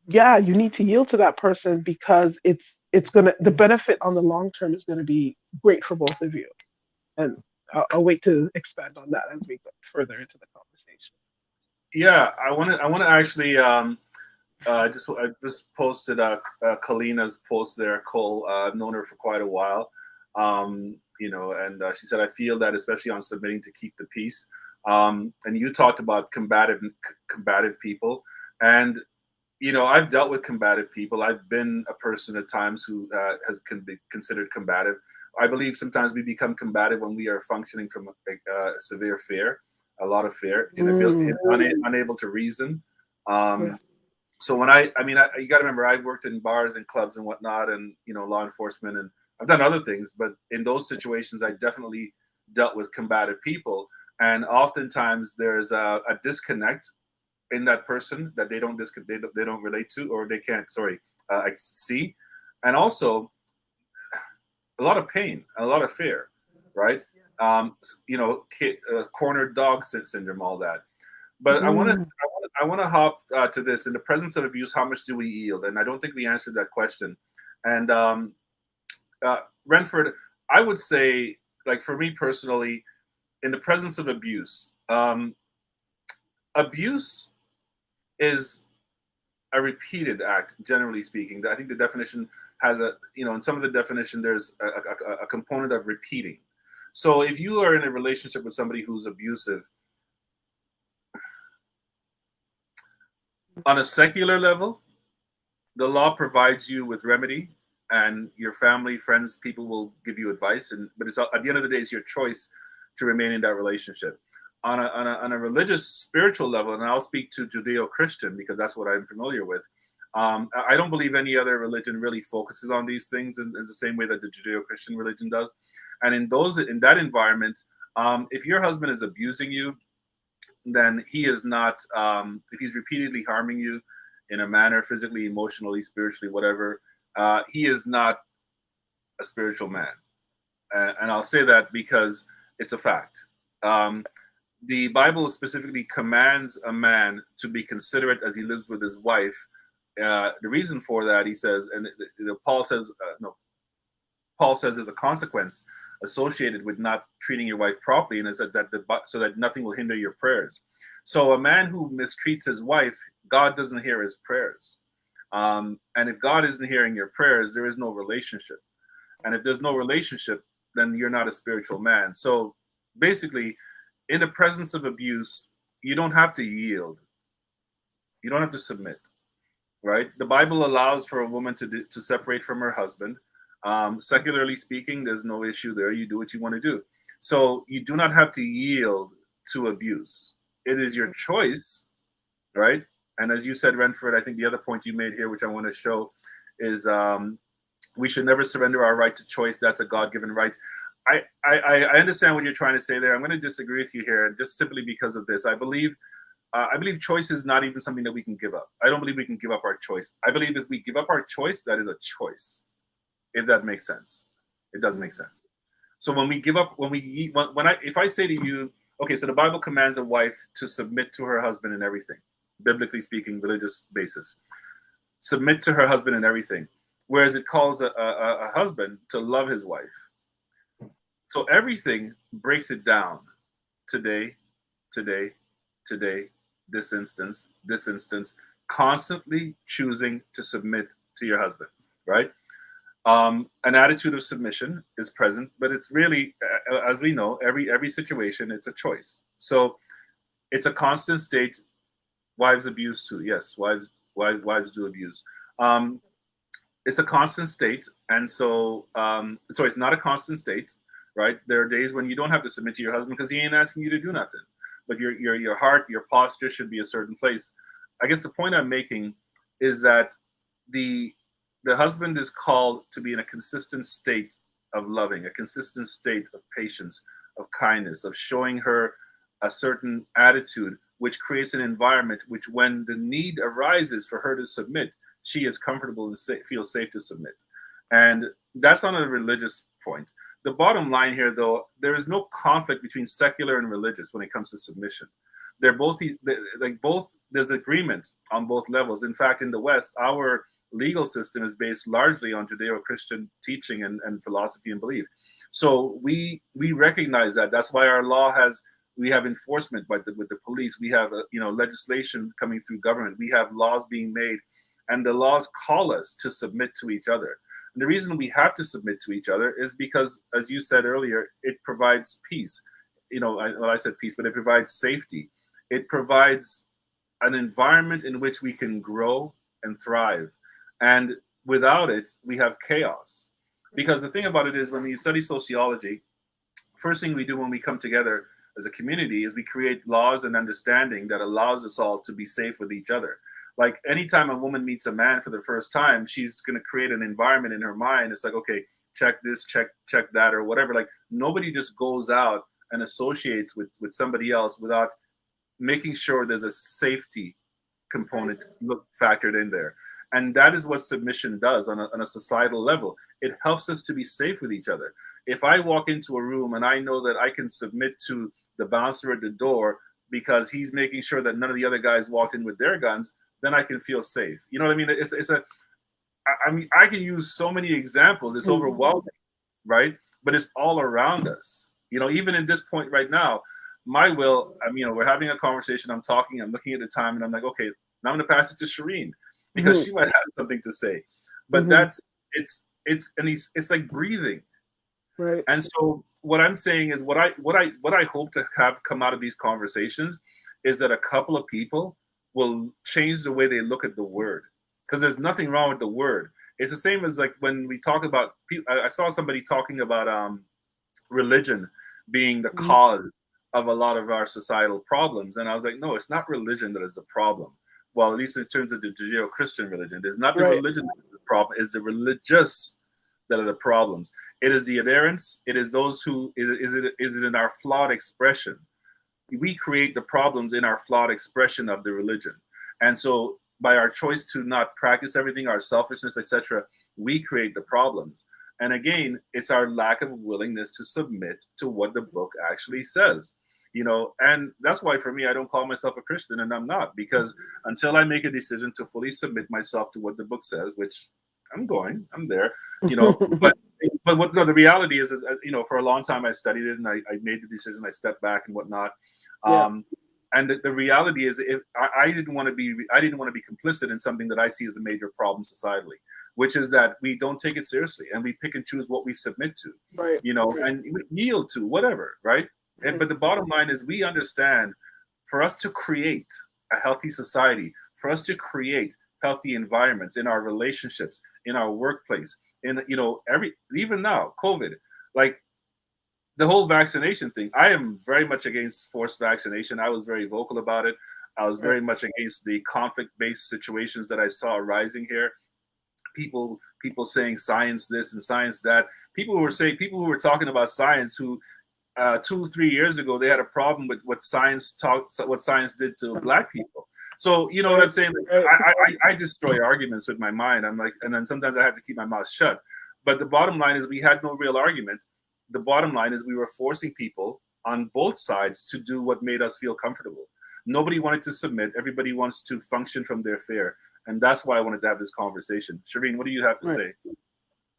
yeah, you need to yield to that person because the benefit on the long term is gonna be great for both of you. And I'll wait to expand on that as we go further into the conversation. Yeah. I want to actually I just posted Kalina's post there. Cole, I've known her for quite a while. And she said, I feel that especially on submitting to keep the peace. And you talked about combative people, and I've dealt with combative people. I've been a person at times who can be considered combative. I believe sometimes we become combative when we are functioning from severe fear, a lot of fear, Mm, unable to reason. Um, yes. so you got to remember, I've worked in bars and clubs and whatnot, and law enforcement, and I've done other things. But in those situations, I definitely dealt with combative people, and oftentimes there's a disconnect in that person that they don't relate to, or they can't, sorry, see, and also a lot of pain, a lot of fear, right? Yes. Cornered dog syndrome, all that. But Mm, I want to hop to this. In the presence of abuse, how much do we yield? And I don't think we answered that question. And Renford, I would say, like for me personally, in the presence of abuse, abuse is a repeated act. Generally speaking, I think the definition has in some of the definition, there's a component of repeating. So if you are in a relationship with somebody who's abusive, on a secular level, the law provides you with remedy, and your family, friends, people will give you advice, but it's at the end of the day, it's your choice to remain in that relationship. On a religious, spiritual level, and I'll speak to Judeo-Christian because that's what I'm familiar with. I don't believe any other religion really focuses on these things in the same way that the Judeo-Christian religion does. And in that environment, if your husband is abusing you, then he is not. If he's repeatedly harming you in a manner, physically, emotionally, spiritually, whatever, he is not a spiritual man. And I'll say that because it's a fact. Um, the Bible specifically commands a man to be considerate as he lives with his wife. The reason for that, he says, and Paul says, no, Paul says there's a consequence associated with not treating your wife properly, and is so that nothing will hinder your prayers. So a man who mistreats his wife, God doesn't hear his prayers. And if God isn't hearing your prayers, there is no relationship. And if there's no relationship, then you're not a spiritual man. So basically, in the presence of abuse, you don't have to yield. You don't have to submit, right? The Bible allows for a woman to separate from her husband. Secularly speaking, there's no issue there. You do what you want to do. So you do not have to yield to abuse. It is your choice, right? And as you said, Renford, I think the other point you made here, which I want to show, is we should never surrender our right to choice. That's a God-given right. I understand what you're trying to say there. I'm going to disagree with you here, just simply because of this. I believe choice is not even something that we can give up. I don't believe we can give up our choice. I believe if we give up our choice, that is a choice. If that makes sense, it does make sense. So when we give up, if I say to you, okay, so the Bible commands a wife to submit to her husband in everything, biblically speaking, religious basis, submit to her husband in everything, whereas it calls a husband to love his wife. So everything breaks it down. Today, this instance, constantly choosing to submit to your husband, right? An attitude of submission is present, but it's really, as we know, every situation, it's a choice. So it's a constant state. Wives abuse too. Yes, wives do abuse. It's a constant state, and so it's not a constant state, right? There are days when you don't have to submit to your husband because he ain't asking you to do nothing, but your heart, your posture should be a certain place. I guess the point I'm making is that the husband is called to be in a consistent state of loving, a consistent state of patience, of kindness, of showing her a certain attitude, which creates an environment which, when the need arises for her to submit, she is comfortable and feels safe to submit. And that's on a religious point. The bottom line here, though, there is no conflict between secular and religious when it comes to submission. They're both there's agreement on both levels. In fact, in the West, our legal system is based largely on Judeo-Christian teaching and philosophy and belief. So we recognize that. That's why our law we have enforcement with the police. We have legislation coming through government. We have laws being made, and the laws call us to submit to each other. And the reason we have to submit to each other is because, as you said earlier, it provides peace. I said peace, but it provides safety. It provides an environment in which we can grow and thrive. And without it, we have chaos. Because the thing about it is, when you study sociology, first thing we do when we come together as a community is we create laws and understanding that allows us all to be safe with each other. Like anytime a woman meets a man for the first time, she's going to create an environment in her mind. It's like, okay, check this, check that, or whatever. Like nobody just goes out and associates with somebody else without making sure there's a safety component factored in there. And that is what submission does on a societal level. It helps us to be safe with each other. If I walk into a room and I know that I can submit to the bouncer at the door because he's making sure that none of the other guys walked in with their guns, then I can feel safe. You know what I mean? I can use so many examples. It's overwhelming, right? But it's all around us. Even in this point right now, my will, we're having a conversation, I'm talking, I'm looking at the time, and I'm like, okay, now I'm going to pass it to Shireen because she might have something to say. But it's like breathing. Right. And so what I'm saying is what I hope to have come out of these conversations is that a couple of people will change the way they look at the word, because there's nothing wrong with the word. It's the same as like when we talk about, I saw somebody talking about religion being the cause of a lot of our societal problems. And I was like, no, it's not religion that is the problem. Well, at least in terms of the Judeo-Christian religion, there's not the religion that is the problem, it's the religious that are the problems. It is the adherents, it is those who, is it in our flawed expression. We create the problems in our flawed expression of the religion. And so by our choice to not practice everything, our selfishness, etc., we create the problems. And again, it's our lack of willingness to submit to what the book actually says. And that's why for me, I don't call myself a Christian, and I'm not, because until I make a decision to fully submit myself to what the book says, which I'm there, but what no, the reality is, for a long time I studied it, and I made the decision, I stepped back and whatnot. Yeah. And the reality is, if I didn't want to be complicit in something that I see as a major problem societally, which is that we don't take it seriously and we pick and choose what we submit to, Right. Right. and we yield to whatever, right? But the bottom line is, we understand, for us to create a healthy society, for us to create healthy environments in our relationships, in our workplace, in even now, COVID, like the whole vaccination thing. I am very much against forced vaccination. I was very vocal about it. I was Right. very much against the conflict-based situations that I saw arising here. People saying science this and science that. People who were talking about science, who 2 3 years ago they had a problem with what science did to black people. So you know what I'm Right. saying? Right. I destroy arguments with my mind. I'm like, and then sometimes I have to keep my mouth shut. But the bottom line is, we had no real argument. The bottom line is, we were forcing people on both sides to do what made us feel comfortable. Nobody wanted to submit. Everybody wants to function from their fear, and that's why I wanted to have this conversation. Shireen, what do you have to Right. say?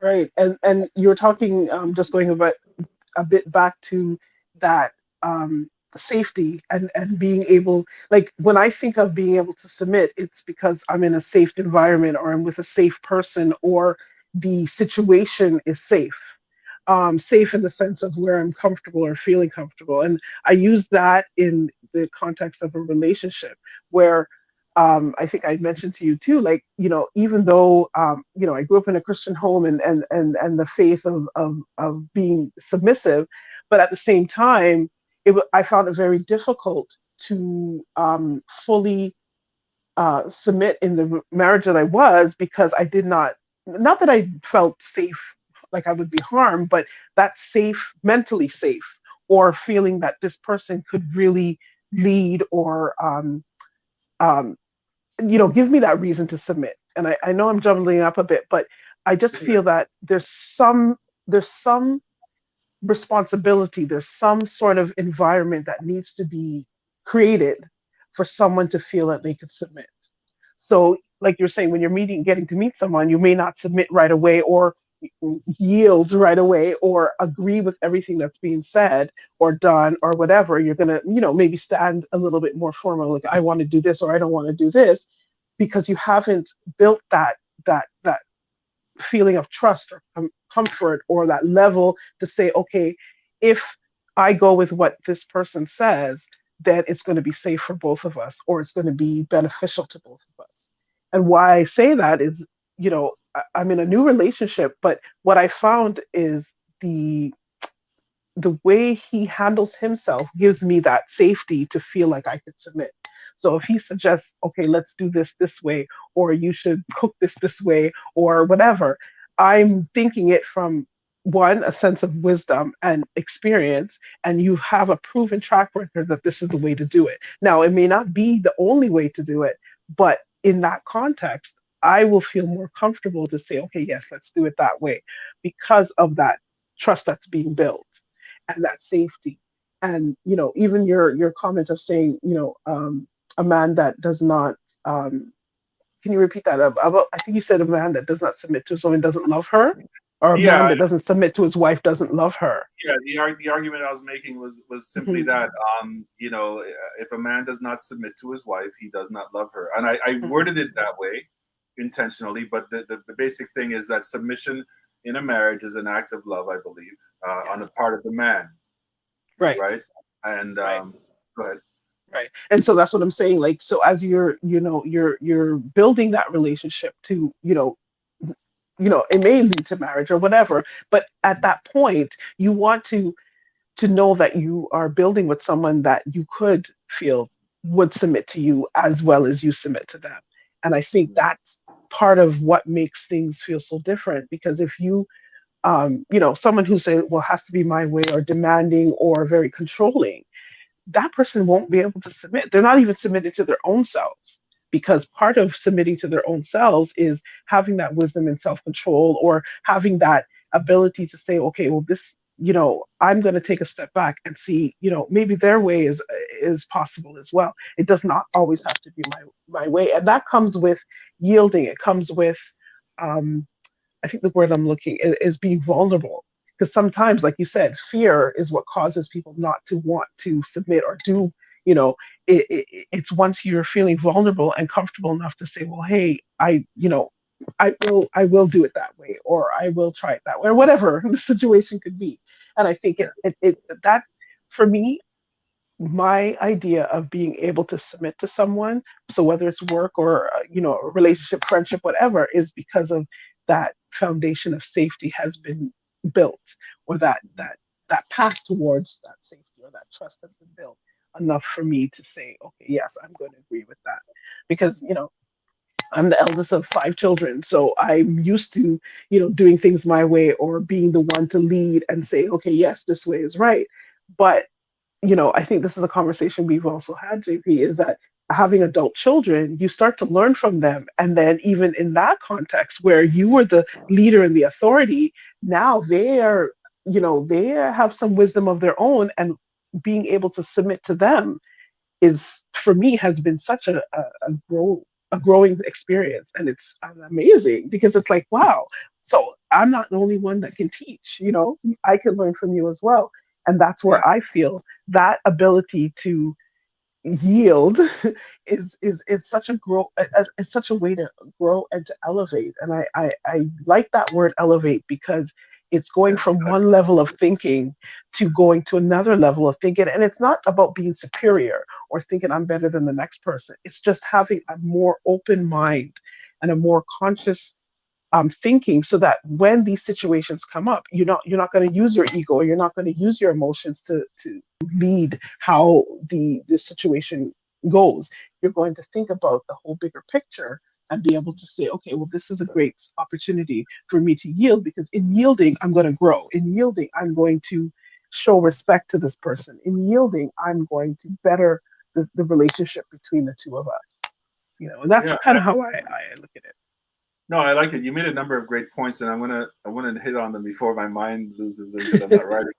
Right. And you're talking, just going about a bit back to that, safety and being able, like when I think of being able to submit, it's because I'm in a safe environment, or I'm with a safe person, or the situation is safe. Safe in the sense of where I'm comfortable or feeling comfortable. And I use that in the context of a relationship where, I think I mentioned to you too, like, even though, I grew up in a Christian home, and the faith of being submissive, but at the same time, I found it very difficult to, fully, submit in the marriage that I was, because I did not that I felt safe, like I would be harmed, but that safe, mentally safe, or feeling that this person could really lead, or, um, give me that reason to submit. And I know I'm jumbling up a bit, but I just feel that there's some responsibility, there's some sort of environment that needs to be created for someone to feel that they could submit. So, like you're saying, when you're getting to meet someone, you may not submit right away, or yield right away, or agree with everything that's being said or done or whatever. You're gonna, maybe stand a little bit more formal, like I want to do this or I don't want to do this, because you haven't built that feeling of trust, or comfort, or that level to say, okay, if I go with what this person says, then it's going to be safe for both of us, or it's going to be beneficial to both of us. And why I say that is, I'm in a new relationship, but what I found is the the way he handles himself gives me that safety to feel like I could submit. So if he suggests, okay, let's do this way, or you should cook this way, or whatever, I'm thinking it from, one, a sense of wisdom and experience, and you have a proven track record that this is the way to do it. Now, it may not be the only way to do it, but in that context, I will feel more comfortable to say, okay, yes, let's do it that way, because of that trust that's being built, and that safety. And even your comment of saying, a man that does not, can you repeat that? About, I think you said, a man that does not submit to his woman doesn't love her, or a man Yeah, that doesn't submit to his wife doesn't love her. yeah. The argument I was making was simply Mhm, that, if a man does not submit to his wife, he does not love her. And I mhm. worded it that way intentionally, but the basic thing is that submission in a marriage is an act of love, I believe, on the Yes. part of the man, Right. right? And Right. go ahead. Right. And so that's what I'm saying. Like, so as you're building that relationship to, it may lead to marriage or whatever, but at that point, you want to know that you are building with someone that you could feel would submit to you as well as you submit to them. And I think that's part of what makes things feel so different, because if you, someone who say, well, has to be my way, or demanding, or very controlling, that person won't be able to submit. They're not even submitting to their own selves, because part of submitting to their own selves is having that wisdom and self control, or having that ability to say, okay, well, this. I'm going to take a step back and see, maybe their way is possible as well. It does not always have to be my way, and that comes with yielding. It comes with, um, I think the word I'm looking is being vulnerable. Because sometimes, like you said, fear is what causes people not to want to submit or do. You know, it's once you're feeling vulnerable and comfortable enough to say, well, hey, I will do it that way, or I will try it that way, or whatever the situation could be. And I think that for me, my idea of being able to submit to someone, so whether it's work or a relationship, friendship, whatever, is because of that foundation of safety has been built, or that path towards that safety or that trust has been built enough for me to say, okay, yes, I'm going to agree with that. Because I'm the eldest of five children, so I'm used to, doing things my way, or being the one to lead and say, okay, yes, this way is right. But I think this is a conversation we've also had, JP, is that having adult children, you start to learn from them. And then even in that context where you were the leader and the authority, now they have some wisdom of their own, and being able to submit to them is, for me, has been such a growing experience. And it's amazing, because it's like, wow, so I'm not the only one that can teach, I can learn from you as well. And that's Yeah. where I feel that ability to yield is such a it's such a way to grow and to elevate. And I like that word elevate, because it's going Yeah. from one level of thinking to going to another level of thinking. And it's not about being superior or thinking I'm better than the next person. It's just having a more open mind and a more conscious thinking, so that when these situations come up, you're not going to use your ego, or you're not going to use your emotions to lead how the situation goes. You're going to think about the whole bigger picture and be able to say, okay, well, this is a great opportunity for me to yield, because in yielding, I'm going to grow. In yielding, I'm going to show respect to this person. In yielding, I'm going to better the relationship between the two of us. And that's Yeah. kind of how I look at it. No, I like it. You made a number of great points, and I want to hit on them before my mind loses them because I'm not writing.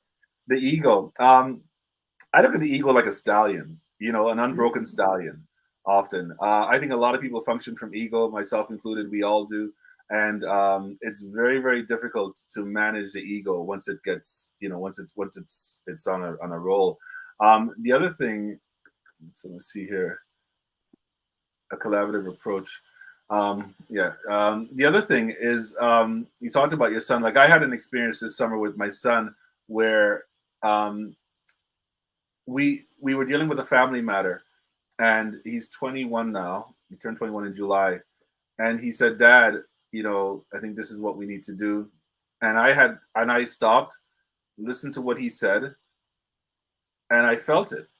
The ego. I look at the ego like a stallion, an unbroken stallion. Often, I think a lot of people function from ego, myself included. We all do, and it's very, very difficult to manage the ego once it gets, once it's on a roll. The other thing, so let's see here, a collaborative approach. Yeah. The other thing is, you talked about your son. Like, I had an experience this summer with my son where um, we were dealing with a family matter, and he's 21 now. He turned 21 in July, and he said, "Dad, I think this is what we need to do." And I stopped, listened to what he said, and I felt it,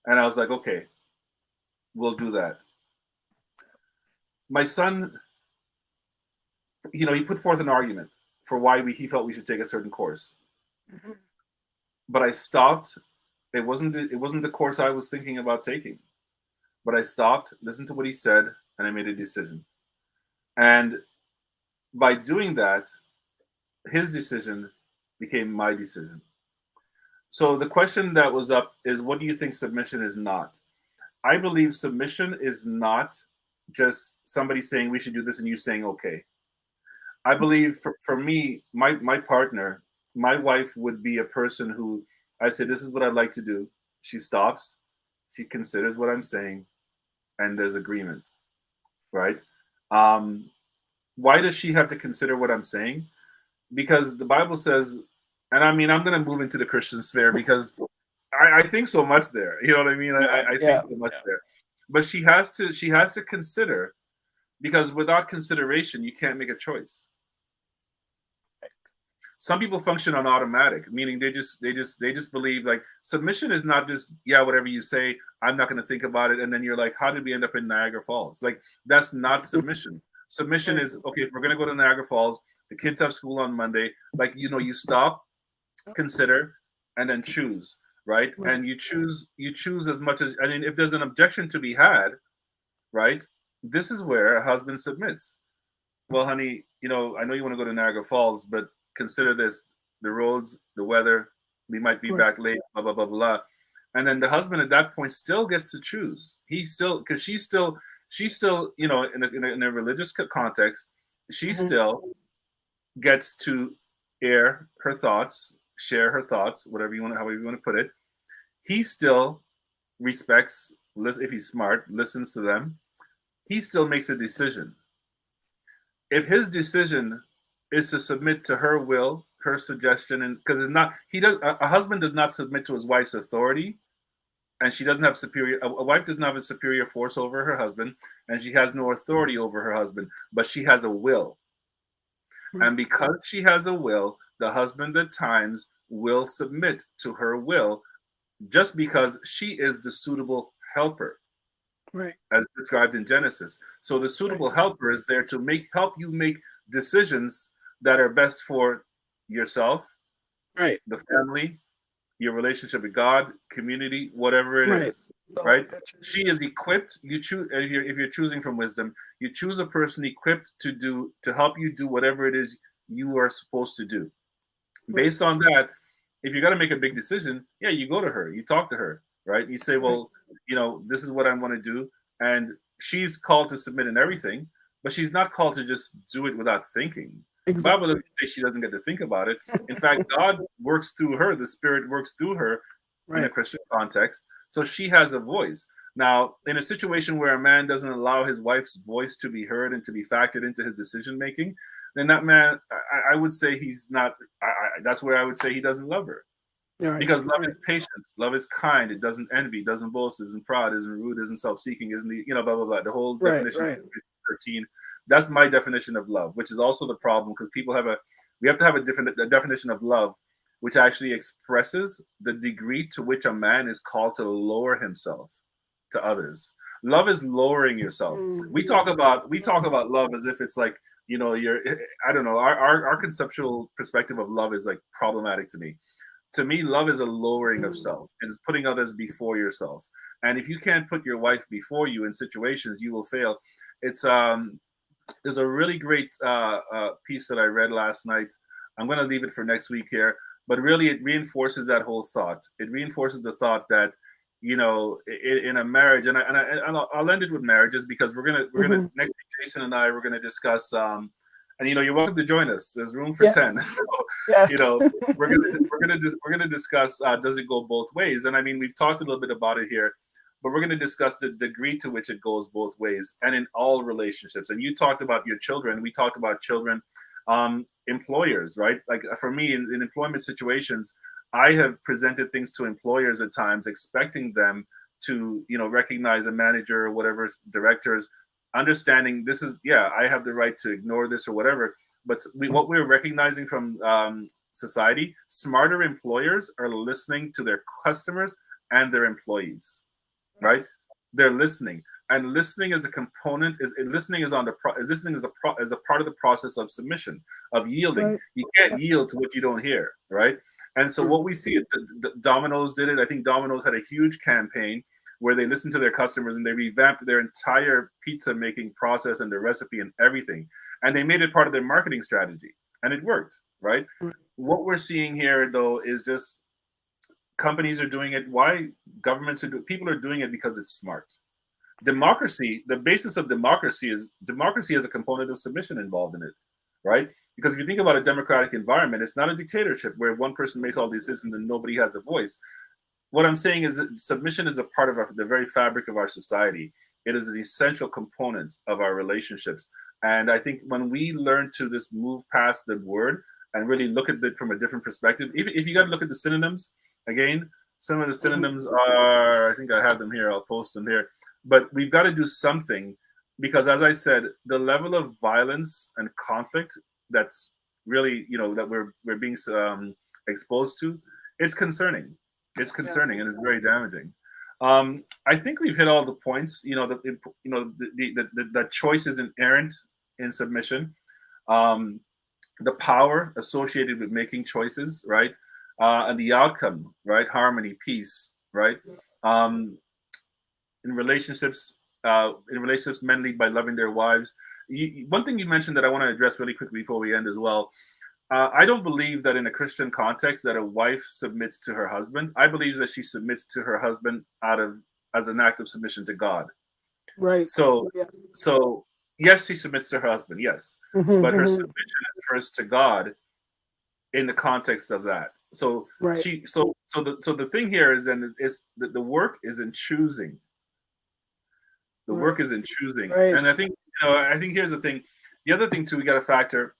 and I was like, "Okay, we'll do that." My son, he put forth an argument for why he felt we should take a certain course, Mhm. but I stopped. It wasn't the course I was thinking about taking, but I stopped, listened to what he said, and I made a decision. And by doing that, his decision became my decision. So the question that was up is, what do you think submission is not? I believe submission is not just somebody saying we should do this and you saying okay. I believe for me, my partner, my wife would be a person who I say, this is what I'd like to do. She stops, she considers what I'm saying, and there's agreement, right? Um, why does she have to consider what I'm saying? Because the Bible says, and I mean, I'm going to move into the Christian sphere because I think so much there. You know what I mean? Yeah, I think yeah, so much yeah. there. But she has to consider, because without consideration, you can't make a choice. Some people function on automatic, meaning they just believe, like, submission is not just, yeah, whatever you say, I'm not going to think about it, and then you're like, how did we end up in Niagara Falls? Like, that's not submission. Submission is, okay, if we're going to go to Niagara Falls, the kids have school on Monday, like, you stop, consider, and then choose, right? Right. And you choose as much as, I mean, if there's an objection to be had, right, this is where a husband submits. Well, honey, I know you want to go to Niagara Falls, but consider this. the roads, the weather. We might be Right. back late, blah, blah, blah, blah. And then the husband at that point still gets to choose. He still, because she's still, in a religious context, she Hmm. still gets to air her thoughts, share her thoughts, however you want to put it. He still respects, if he's smart, listens to them. He still makes a decision. If his decision is to submit to her will, her suggestion, and because it's not, he does, a husband does not submit to his wife's authority, and she doesn't have a wife does not have a superior force over her husband, and she has no authority over her husband, but she has a will. And because she has a will, the husband at times will submit to her will just because she is the suitable helper, Right. as described in Genesis. So the suitable helper is there to help you make decisions that are best for yourself, Right. the family, your relationship with God, community, whatever it Right. is, No, right? that's right. She is equipped. You choose if you're choosing from wisdom, you choose a person equipped to help you do whatever it is you are supposed to do. Right. Based on that, if you got to make a big decision, yeah, you go to her, you talk to her, right? You say, well, this is what I want to do, and she's called to submit in everything, but she's not called to just do it without thinking. The Bible Exactly. doesn't say she doesn't get to think about it. In fact, God works through her. The Spirit works through her in a Right. Christian context. So she has a voice. Now, in a situation where a man doesn't allow his wife's voice to be heard and to be factored into his decision making, then that man, I would say he's not. That's where I would say he doesn't love her. Right. Because love Right. is patient, love is kind, it doesn't envy, doesn't boast, isn't proud, isn't rude, isn't self-seeking, isn't blah blah blah. The whole Right. definition Right. of 13. That's my definition of love, which is also the problem because we have to have a definition of love, which actually expresses the degree to which a man is called to lower himself to others. Love is lowering yourself. We talk about love as if it's like you're. I don't know. Our conceptual perspective of love is like problematic to me. To me, love is a lowering of self. It is putting others before yourself. And if you can't put your wife before you in situations, you will fail. It's there's a really great piece that I read last night. I'm going to leave it for next week here, but really it reinforces that whole thought. It reinforces the thought that in a marriage, and I'll end it with marriages because we're gonna Hmm. next week, Jason and I we're gonna discuss. And you're welcome to join us. There's room for Yes. 10. So Yes. we're gonna discuss does it go both ways? And I mean we've talked a little bit about it here, but we're gonna discuss the degree to which it goes both ways and in all relationships. And you talked about your children. We talked about children, employers, right? Like for me in employment situations, I have presented things to employers at times, expecting them to recognize a manager or whatever directors, understanding this is I have the right to ignore this or whatever. But what we're recognizing from society, smarter employers are listening to their customers and their employees, right? They're listening, and listening is a component. Listening is on the listening is a part of the process of submission, of yielding. Right. You can't yield to what you don't hear, right? And so what we see, Domino's did it. I think Domino's had a huge campaign where they listened to their customers and they revamped their entire pizza making process and their recipe and everything, and they made it part of their marketing strategy, and it worked, right? What we're seeing here, though, is just companies are doing it. Why governments are doing? People are doing it because it's smart. Democracy, the basis of democracy has a component of submission involved in it, right? Because if you think about a democratic environment, it's not a dictatorship where one person makes all decisions and nobody has a voice. What I'm saying is that submission is a part of the very fabric of our society. It is an essential component of our relationships. And I think when we learn to just move past the word and really look at it from a different perspective, if you got to look at the synonyms, again, some of the synonyms are, I think I have them here, I'll post them here. But we've got to do something because, as I said, the level of violence and conflict that's really, that we're being exposed to is concerning. It's concerning and it's very damaging. I think we've hit all the points. The choice is inherent in submission. The power associated with making choices, right, and the outcome, right, harmony, peace, right. In relationships, men lead by loving their wives. One thing you mentioned that I want to address really quickly before we end as well. I don't believe that in a Christian context that a wife submits to her husband. I believe that she submits to her husband out of as an act of submission to God. Right. So, Yeah. so yes, she submits to her husband, yes, Hmm. but her Hmm. submission is first to God in the context of that. So Right. the thing here is then is that the work is in choosing. The Right. work is in choosing, Right. and I think I think here's the thing. The other thing too, we got to factor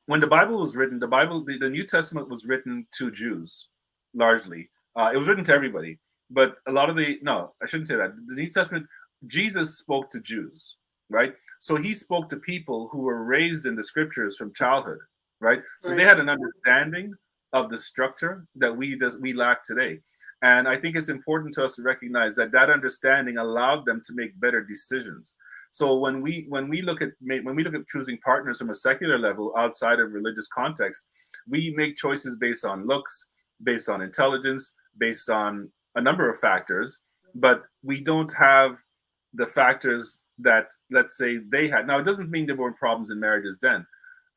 when the Bible was written. The New Testament was written to Jews largely. It was written to everybody, but a lot of the no, I shouldn't say that. The New Testament, Jesus spoke to Jews, right? So he spoke to people who were raised in the scriptures from childhood, right? So they Right. had an understanding of the structure that we lack today. And I think it's important to us to recognize that that understanding allowed them to make better decisions. So when we look at choosing partners from a secular level outside of religious context, we make choices based on looks, based on intelligence, based on a number of factors, but we don't have the factors that, let's say, they had. Now, it doesn't mean there weren't problems in marriages then,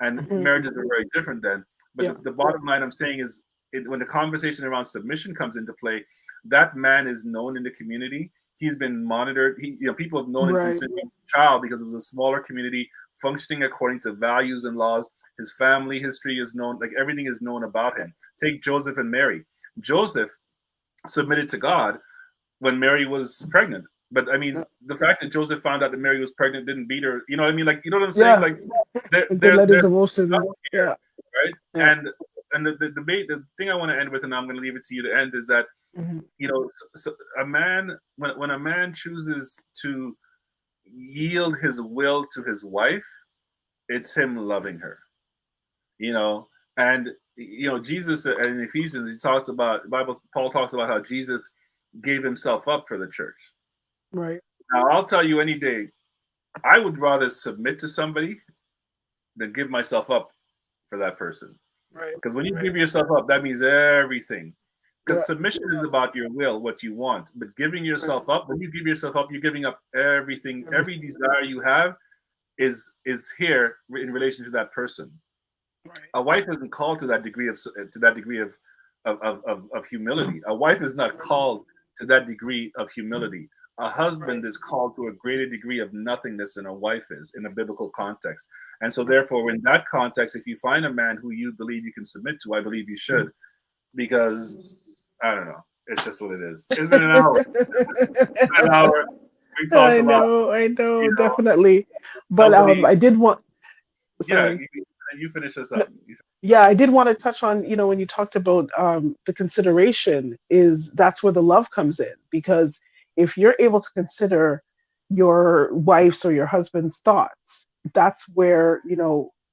and Hmm. marriages were very different then. But Yeah. the bottom line I'm saying is, when the conversation around submission comes into play, that man is known in the community. He's been monitored. People have known him from Right. since he was a child because it was a smaller community functioning according to values and laws. His family history is known, like everything is known about him. Take Joseph and Mary. Joseph submitted to God when Mary was pregnant. But I mean, Yeah. the fact that Joseph found out that Mary was pregnant didn't beat her. You know what I mean? Like, you know what I'm saying? Yeah. Like, there, It did there, let his there's emotions. stuff Yeah. here, right? Yeah. And the debate, the thing I want to end with, and I'm going to leave it to you to end, is that Hmm. a man, when a man chooses to yield his will to his wife, it's him loving her. You know, and Jesus in Ephesians, he talks about Bible. Paul talks about how Jesus gave himself up for the church. Right. Now, I'll tell you any day, I would rather submit to somebody than give myself up for that person. Right. Because when you Right. give yourself up, that means everything. Yeah. Because submission is about your will, what you want. But giving Right. yourself up, when you give yourself up, you're giving up everything. Every Everything. desire you have is here in relation to that person. Right. A wife isn't called to that degree of humility. A wife is not Right. called to that degree of humility. A Right. husband is called to a greater degree of nothingness than a wife is in a biblical context. And so, Right. therefore, in that context, if you find a man who you believe you can submit to, I believe you should, because I don't know. It's just what it is. It's been an hour. It's been an hour. We talked about, I you know, know, definitely. But nobody. I did want, Yeah, sorry. you finish this No, up. yeah, I did want to touch on, when you talked about the consideration, is that's where the love comes in. Because if you're able to consider your wife's or your husband's thoughts, that's where,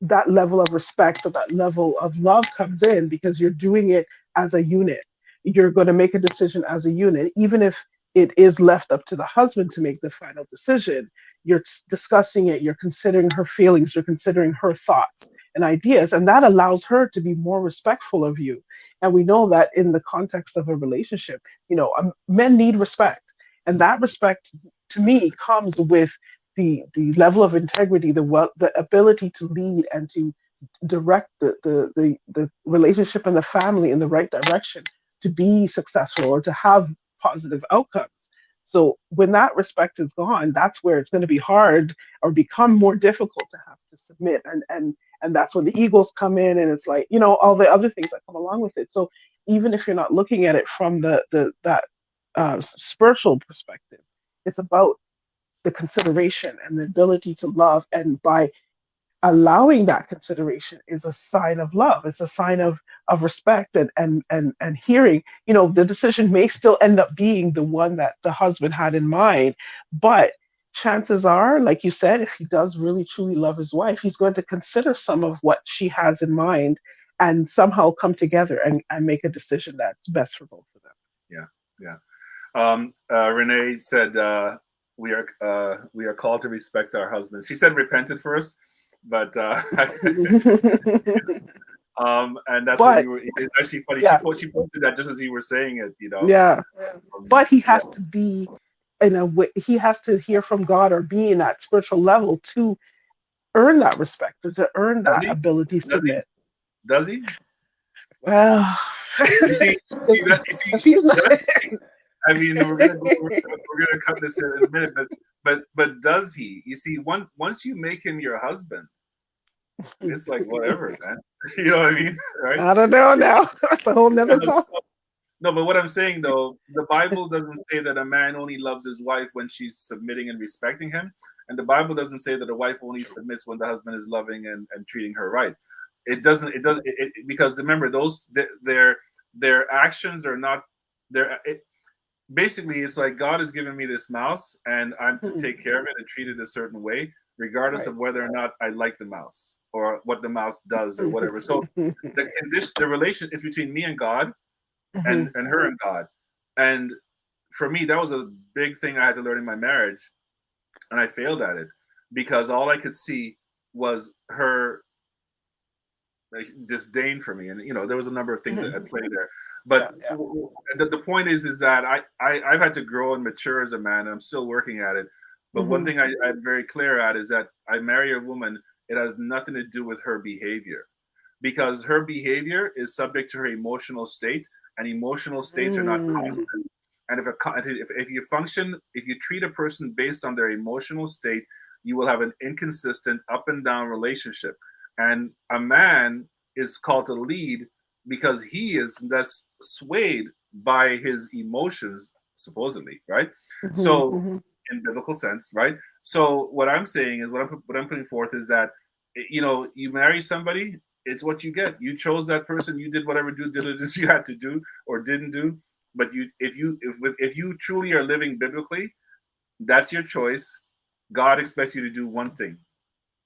that level of respect or that level of love comes in, because you're doing it as a unit. You're going to make a decision as a unit, even if it is left up to the husband to make the final decision. You're discussing it, you're considering her feelings, you're considering her thoughts and ideas, and that allows her to be more respectful of you. And we know that in the context of a relationship, men need respect, and that respect, to me, comes with the level of integrity, the ability to lead and to direct the relationship and the family in the right direction to be successful or to have positive outcomes. So when that respect is gone, that's where it's going to be hard or become more difficult to have to submit. And that's when the egos come in, and it's like, all the other things that come along with it. So even if you're not looking at it from the that spiritual perspective, it's about the consideration and the ability to love. And by allowing that consideration is a sign of love. It's a sign of respect and hearing. The decision may still end up being the one that the husband had in mind, but chances are, like you said, if he does really truly love his wife, he's going to consider some of what she has in mind and somehow come together and make a decision that's best for both of them. Yeah, yeah. Renee said we are called to respect our husbands. She said repented first, but and that's what But you were. It's actually funny. yeah, She posted that just as you were saying it. yeah. But he Yeah. has to be in a way, he has to hear from God or be in that spiritual level to earn that respect or to earn Does that he? ability to Does he? submit. Does he? Well, You see, if, if he's not, I mean, we're gonna cut this in a minute, but does he? You see, once you make him your husband, it's like whatever, man. You know what I mean, right? I don't know now. That's a whole nother talk. No, but what I'm saying though, the Bible doesn't say that a man only loves his wife when she's submitting and respecting him, and the Bible doesn't say that a wife only submits when the husband is loving and treating her right. It doesn't. It does because remember their actions are not their. Basically, it's like God has given me this mouse, and I'm to take care of it and treat it a certain way, regardless Right. of whether or not I like the mouse or what the mouse does or whatever. So the condition, the relation is between me and God, and her and God. And for me, that was a big thing I had to learn in my marriage, and I failed at it because all I could see was her like disdain for me, and there was a number of things that at play there. Yeah, But yeah. the point is that I've had to grow and mature as a man, and I'm still working at it. But one thing I'm very clear at is that I marry a woman. It has nothing to do with her behavior, because her behavior is subject to her emotional state, and emotional states are not Mm. constant. And if you function, if you treat a person based on their emotional state, you will have an inconsistent up and down relationship. And a man is called to lead because he is thus swayed by his emotions, supposedly, right? So, in biblical sense, right? So, what I'm saying is, what I'm putting forth is that, you marry somebody, it's what you get. You chose that person. You did whatever due diligence you had to do or didn't do. But if you truly are living biblically, that's your choice. God expects you to do one thing: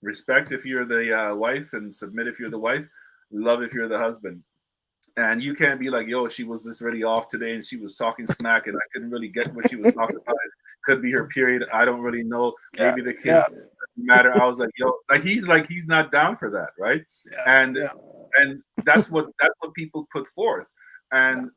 respect if you're the wife, and submit if you're the wife, love if you're the husband. And you can't be like, yo, she was this really off today and she was talking smack and I couldn't really get what she was talking about. It could be her period. I don't really know. Yeah, Maybe the kid yeah, doesn't matter. I was like he's not down for that, right? yeah, And yeah. and that's what people put forth. And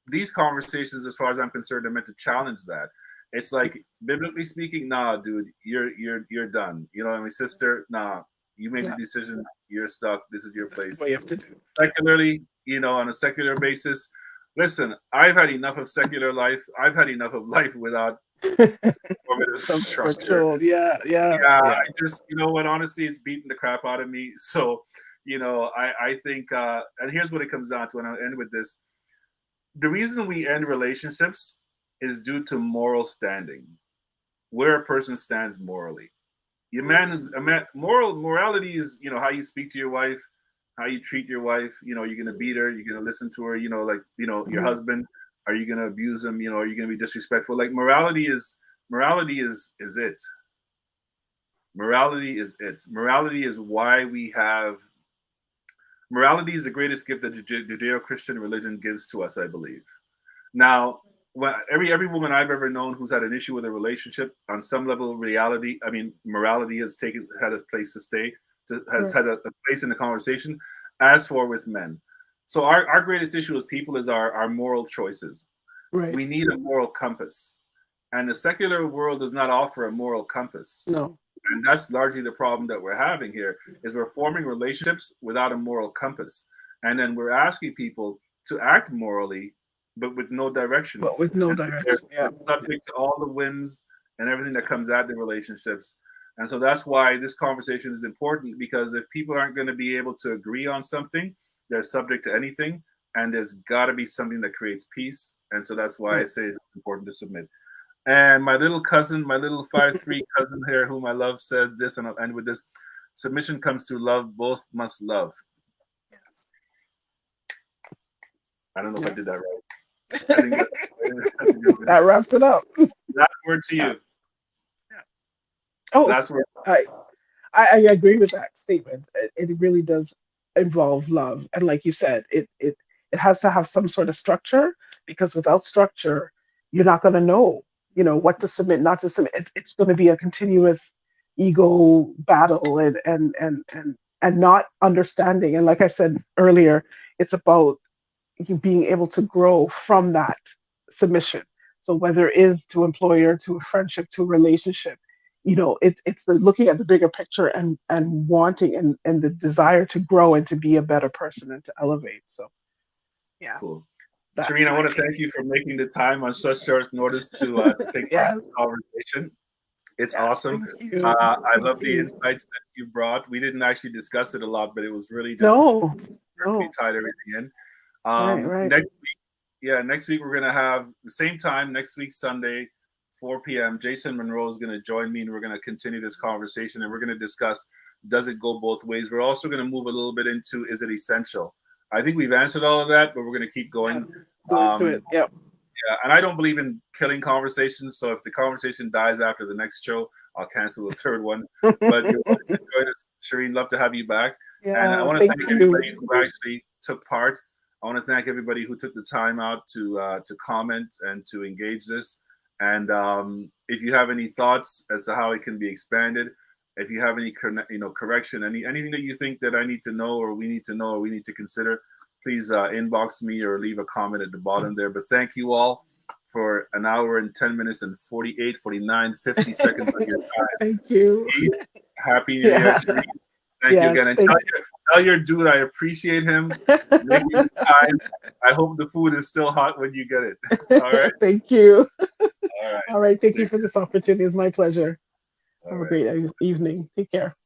these conversations, as far as I'm concerned, are meant to challenge that. It's like, biblically speaking, nah, dude, you're done. You know what I mean, sister? Nah, you made the Yeah. decision. You're stuck. This is your This is place. what you have to do. Secularly, on a secular basis, listen, I've had enough of secular life. I've had enough of life without formative Some structure. control. Yeah, yeah, Yeah, yeah. I just, what, honestly, it's beating the crap out of me. So, I think, and here's what it comes down to, and I'll end with this. The reason we end relationships is due to moral standing, where a person stands morally. Your man is a man. Morality is, how you speak to your wife, how you treat your wife. You're gonna beat her, you're gonna listen to her. Like, your Mhm. husband. Are you gonna abuse him? Are you gonna be disrespectful? Like, morality is it. Morality is it. Morality is why we have. Morality is the greatest gift that the Judeo-Christian religion gives to us, I believe. Now, every woman I've ever known who's had an issue with a relationship, on some level, morality has had a place to stay, has Right, had a place in the conversation. As for with men, so our greatest issue as people is our moral choices. right. We need a moral compass, and the secular world does not offer a moral compass. No. And that's largely the problem that we're having here, is we're forming relationships without a moral compass, and then we're asking people to act morally but with no direction. But with no And so they're, direction. Yeah. they're subject to all the whims and everything that comes at the relationships. And so that's why this conversation is important, because if people aren't going to be able to agree on something, they're subject to anything, and there's got to be something that creates peace. And so that's why I Right. say it's important to submit. And my little cousin, my little 5'3" cousin here, whom I love, says this, and I'll end with this: submission comes through love, both must love. Yes. I don't know if I Yeah. did that right. I think that's a good one. That wraps it up. Last word to Yeah. you. Yeah. Oh, Last word. I, I agree with that statement. It really does involve love, and like you said, it has to have some sort of structure, because without structure, you're not going to know, what to submit, not to submit. It's going to be a continuous ego battle, and not understanding. And like I said earlier, it's about you being able to grow from that submission. So whether it is to employer, to a friendship, to a relationship, it's the looking at the bigger picture and wanting and the desire to grow and to be a better person and to elevate. So yeah, Cool. that's Shireen, I my want to take. thank you for making the time on such short notice to take part Yes, in this conversation. It's yes, awesome. thank you, I thank love the you. insights that you brought. We didn't actually discuss it a lot, but it was really just No, perfectly no, tied everything in. right, right. Next week, yeah, next week we're gonna have the same time next week, Sunday, 4 p.m. Jason Monroe is gonna join me, and we're gonna continue this conversation, and we're gonna discuss, does it go both ways? We're also gonna move a little bit into, is it essential? I think we've answered all of that, but we're gonna keep Yeah, going. go into it. Um, Yep. yeah, and I don't believe in killing conversations. So if the conversation dies after the next show, I'll cancel the third one. But you're welcome to join us, Shireen. Love to have you back. And I Yeah, want to thank thank you. everybody who actually took part. I want to thank everybody who took the time out to comment and to engage this. And if you have any thoughts as to how it can be expanded, if you have any correction, anything that you think that I need to know or we need to know or we need to consider, please inbox me or leave a comment at the bottom there. But thank you all for an hour and 10 minutes and 48, 49, 50 seconds of your time. Thank you. Peace. Happy New Year, Yeah. Shereen. Thank you again. Yes, And thank tell your dude I appreciate him making you. the time. I hope the food is still hot when you get it. All right. Thank you. All right. All right. Thank you Take for this opportunity. It's my pleasure. care. All Have a right. great evening. Take care.